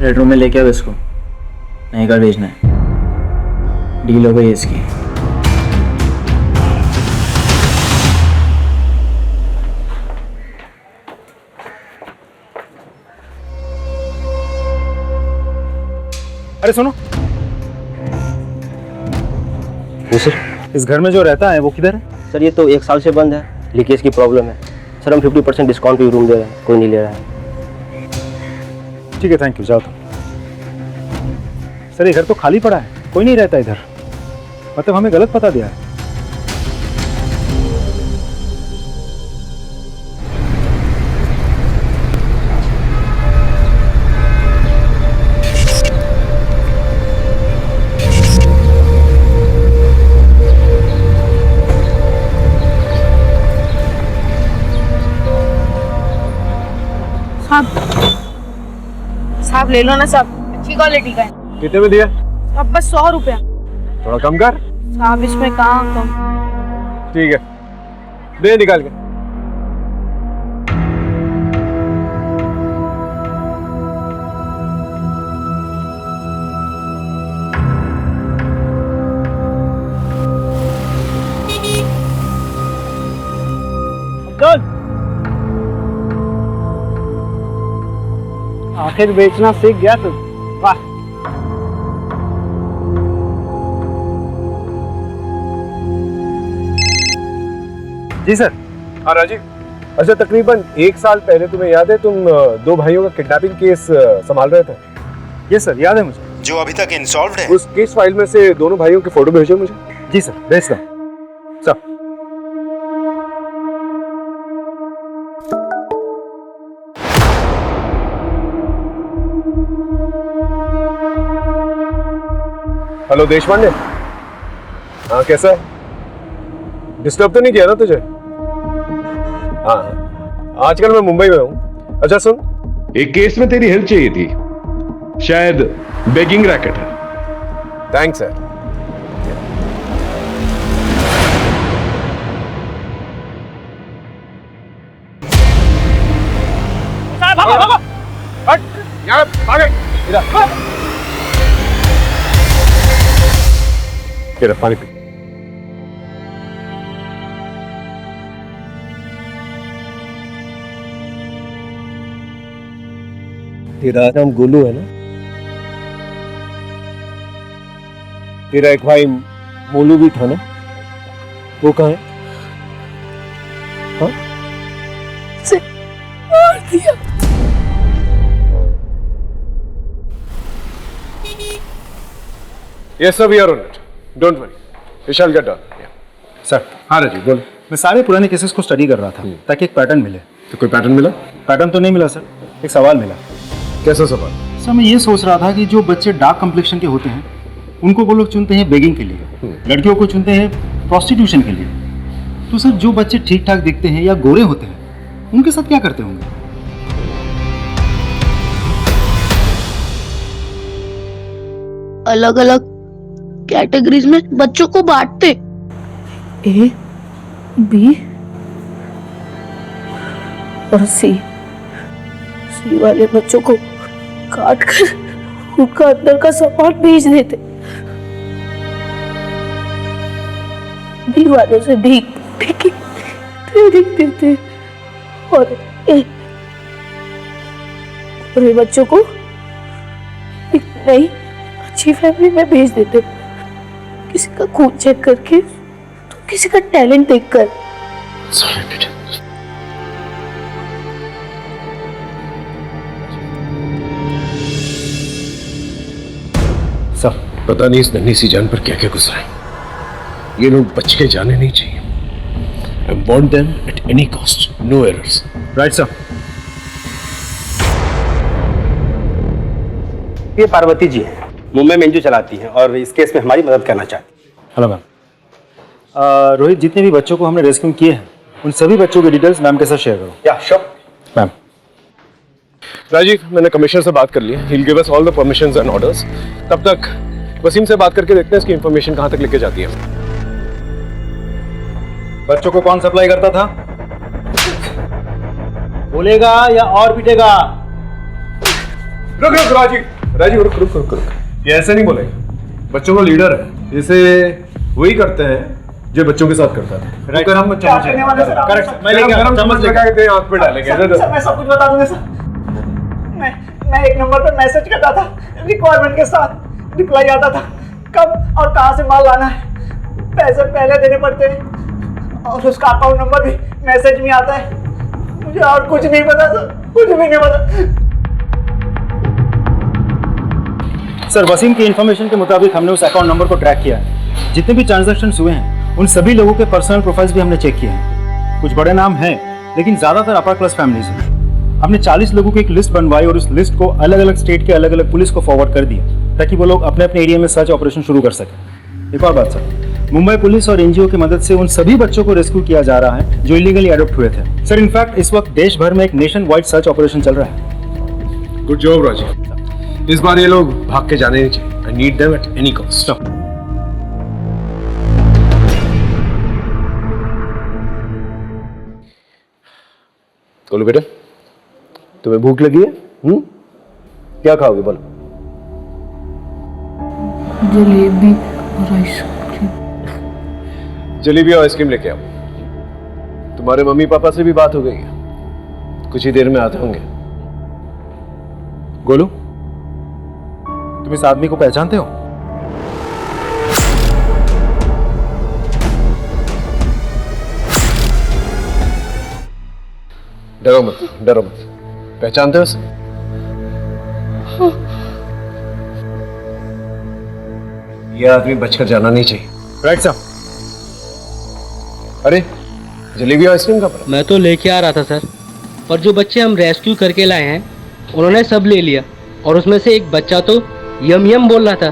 रेड रूम में लेके आओ इसको, नहीं कर भेजना है। डील हो गई इसकी। अरे सुनो, जी सर। इस घर में जो रहता है वो किधर है? सर ये तो 1 साल से बंद है, लीकेज की प्रॉब्लम है सर। हम 50% डिस्काउंट पे रूम दे रहे हैं, कोई नहीं ले रहा है। ठीक है, थैंक यू, जाओ तुम। सर ये घर तो खाली पड़ा है, कोई नहीं रहता इधर, मतलब हमें गलत पता दिया है। साहब ले लो ना साहब, अच्छी क्वालिटी का है। कितने में दिया? अब बस 100 रुपया। थोड़ा कम कर। साहब इसमें कहाँ कम। ठीक है, दे निकाल के। आखिर बेचना सीख गया तू, वाह। जी सर। हाँ राजीव, अच्छा तकरीबन 1 साल पहले तुम्हें याद है तुम 2 भाइयों का किडनैपिंग केस संभाल रहे थे? ये सर याद है मुझे। जो अभी तक इनसॉल्व्ड है। उस केस फाइल में से दोनों भाइयों के फोटो भेजो मुझे। जी सर, भेजता हूँ सर। हेलो देशपांडे, हाँ कैसा है? डिस्टर्ब तो नहीं किया ना तुझे? हाँ, आजकल मैं मुंबई में हूँ। अच्छा सुन, एक केस में तेरी हेल्प चाहिए थी, शायद बेगिंग रैकेट है। Thanks sir. इधर पानी पी। तेरा नाम गोलू है ना? तेरा एक भाई मोलू भी था ना, वो कहाँ है? हाँ? मार दिया। Yes sir, we are on it. Don't worry, we shall get done. Sir. हाँ राजीव बोल। मैं सारे पुराने केसेस को स्टडी कर रहा था ताकि एक पैटर्न मिले। तो कोई पैटर्न मिला? पैटर्न तो नहीं मिला सर, एक सवाल मिला। कैसा सवाल? सर मैं ये सोच रहा था कि जो बच्चे डार्क कम्प्लेक्शन के होते हैं उनको वो लोग चुनते हैं बेगिंग के लिए, लड़कियों को चुनते हैं प्रोस्टिट्यूशन के लिए। तो सर जो बच्चे ठीक ठाक दिखते हैं या गोरे होते हैं उनके साथ क्या करते होंगे? अलग अलग कैटेगरीज में बच्चों को बांटते, A, B और C वाले बच्चों को काट कर उनका अंदर का सामान बेच देते। B वालों से भीख की ट्रेनिंग देते और पूरे बच्चों को एक नई अच्छी फैमिली में भेज देते, किसी का खून चेक करके तो किसी का टैलेंट देखकर। सब पता नहीं इस नन्ही सी जान पर क्या क्या गुजरा है। ये लोग बच के जाने नहीं चाहिए। I want them at any cost, no errors. Right sir. ये पार्वती जी है, मुंबई में एनजीओ चलाती हैं और इस केस में हमारी मदद करना चाहती हैं। Hello ma'am. रोहित, जितने भी बच्चों को हमने रेस्क्यू किए हैं उन सभी बच्चों की डिटेल्स मैम के साथ शेयर करो। या श्योर मैम। राजीव, मैंने कमिश्नर से बात कर ली है। He'll give us all the permissions and orders. तब तक वसीम से बात करके देखते हैं इसकी इंफॉर्मेशन कहाँ तक लेके जाती है। बच्चों को कौन सप्लाई करता था? बोलेगा या और पीटेगा? रुक रुक राजीव रुक रुक रुक रुक। ये ऐसे नहीं बोलेगा। बच्चों को लीडर है, जैसे वही करते हैं जो बच्चों के साथ करता था। राइट, हम चम्मच करेक्ट, मैं लेके आता हूं, चम्मच लगा के आंख पे डालेंगे। सर मैं सब कुछ बता दूंगा सर। मैं 1 नंबर पे मैसेज करता था, रिक्वायरमेंट के साथ रिप्लाई आता था, कब और कहां से माल लाना है। पैसे पहले देने पड़ते हैं और उसका अकाउंट नंबर भी मैसेज में आता है। मुझे और कुछ नहीं पता सर, कुछ भी नहीं पता। सर, वसीम की इंफॉर्मेशन के मुताबिक हमने उस अकाउंट नंबर को ट्रैक किया है। जितने भी ट्रांजैक्शंस हुए हैं उन सभी लोगों के पर्सनल प्रोफाइल्स भी हमने चेक किए हैं। कुछ बड़े नाम हैं लेकिन ज्यादातर अपर क्लास फैमिलीज हैं। हमने 40 लोगों की एक लिस्ट बनवाई और उस लिस्ट को अलग अलग स्टेट के अलग अलग पुलिस को फॉरवर्ड कर दिया ताकि वो लोग अपने अपने एरिया में सर्च ऑपरेशन शुरू कर सकें। एक और बात सर, मुंबई पुलिस और एनजीओ की मदद से उन सभी बच्चों को रेस्क्यू किया जा रहा है जो इलीगली अडॉप्ट हुए थे। सर, इनफैक्ट इस वक्त देश भर में एक नेशन वाइड सर्च ऑपरेशन चल रहा है। Good job Rajiv. इस बार ये लोग भाग के जाने नहीं चाहिए। I need them at any cost. बोलो बेटा, तुम्हें भूख लगी है? क्या खाओगे बोलो? जलेबी और आइसक्रीम। जलेबी और आइसक्रीम लेके आओ। तुम्हारे मम्मी पापा से भी बात हो गई है, कुछ ही देर में आते होंगे। गोलू, तुम इस आदमी को पहचानते हो? डरो मत, डरो मत। पहचानते हो उसे? यह आदमी बचकर जाना नहीं चाहिए। राइट साहब। अरे, जलेबी और आइसक्रीम का पड़ा? मैं तो लेके आ रहा था सर, पर जो बच्चे हम रेस्क्यू करके लाए हैं उन्होंने सब ले लिया और उसमें से एक बच्चा तो यम यम बोल रहा था,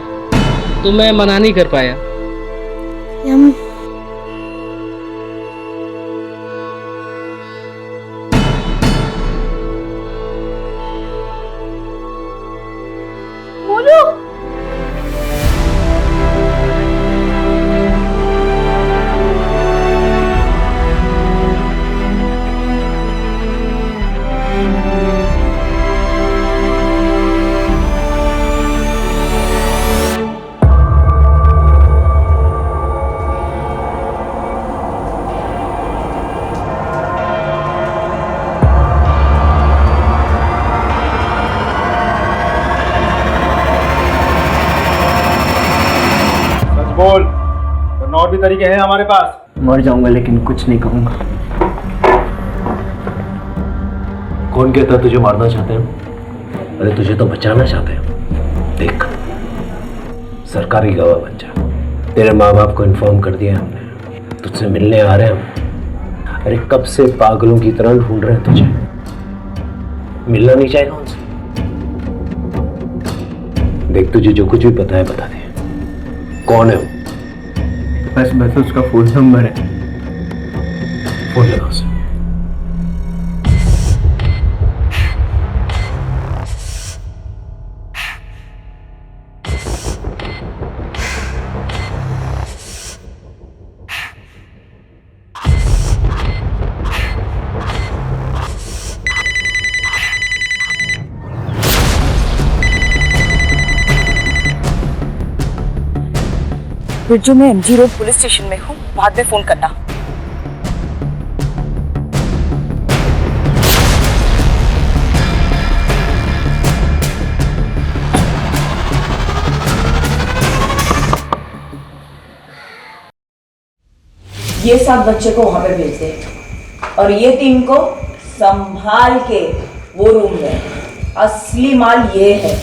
तो मैं मना नहीं कर पाया। यम बोलो। बोल, वरना और भी तरीके हैं हमारे पास। मर जाऊंगा लेकिन कुछ नहीं कहूंगा। कौन कहता तुझे मारना चाहते हैं? अरे तुझे तो बचाना चाहते हैं। देख, सरकारी गवाह बन जा। तेरे माँ बाप को इन्फॉर्म कर दिया हमने, तुझसे मिलने आ रहे हैं हम। अरे कब से पागलों की तरह ढूंढ रहे हैं तुझे। मिलना नहीं चाहेगा उनसे? देख, तुझे जो कुछ भी पता है बता दे। कौन है वो? बस उसका फोन नंबर है। फोन लगा उसे। बिरजू, मैं एमजी रोड पुलिस स्टेशन में हूँ, बाद में फोन करना। ये 7 बच्चे को वहां पे भेज दे और ये 3 को संभाल के वो रूम में। असली माल ये है।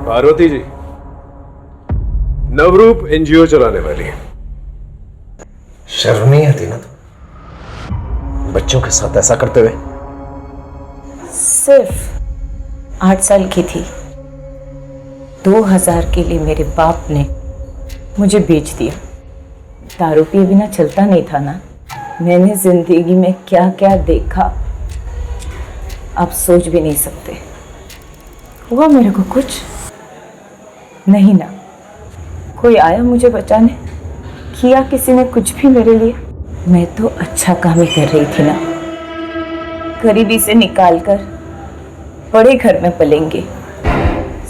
पार्वती जी, नवरूप एनजीओ चलाने वाली है। शर्म नहीं आती ना तो बच्चों के साथ ऐसा करते हुए? सिर्फ 8 साल की थी, 2000 के लिए मेरे बाप ने मुझे बेच दिया। दारू पिए बिना चलता नहीं था ना। मैंने जिंदगी में क्या क्या देखा आप सोच भी नहीं सकते। हुआ मेरे को कुछ नहीं ना। कोई आया मुझे बचाने? किया किसी ने कुछ भी मेरे लिए? मैं तो अच्छा काम ही कर रही थी ना। गरीबी से निकाल कर बड़े घर में पलेंगे।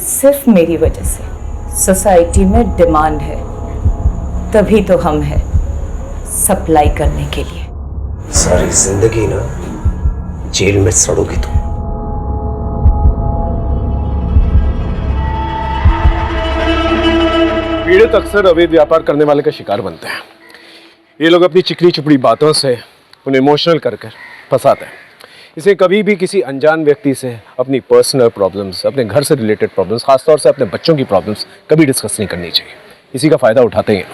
सिर्फ मेरी वजह से सोसाइटी में डिमांड है, तभी तो हम हैं सप्लाई करने के लिए। सारी जिंदगी ना जेल में सड़ोगी तुम। औरत अक्सर अवैध व्यापार करने वाले का शिकार बनते हैं। ये लोग अपनी चिकनी चुपड़ी बातों से उन्हें इमोशनल कर फंसाते हैं। इसे कभी भी किसी अनजान व्यक्ति से अपनी पर्सनल प्रॉब्लम्स, अपने घर से रिलेटेड प्रॉब्लम्स, खासतौर से अपने बच्चों की प्रॉब्लम्स कभी डिस्कस नहीं करनी चाहिए। इसी का फायदा उठाते हैं,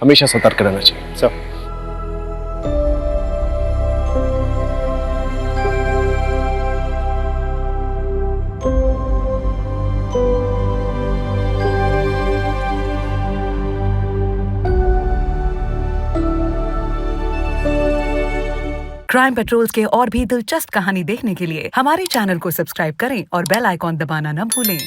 हमेशा सतर्क रहना चाहिए। सब क्राइम पेट्रोल्स के और भी दिलचस्प कहानी देखने के लिए हमारे चैनल को सब्सक्राइब करें और बेल आइकॉन दबाना न भूलें।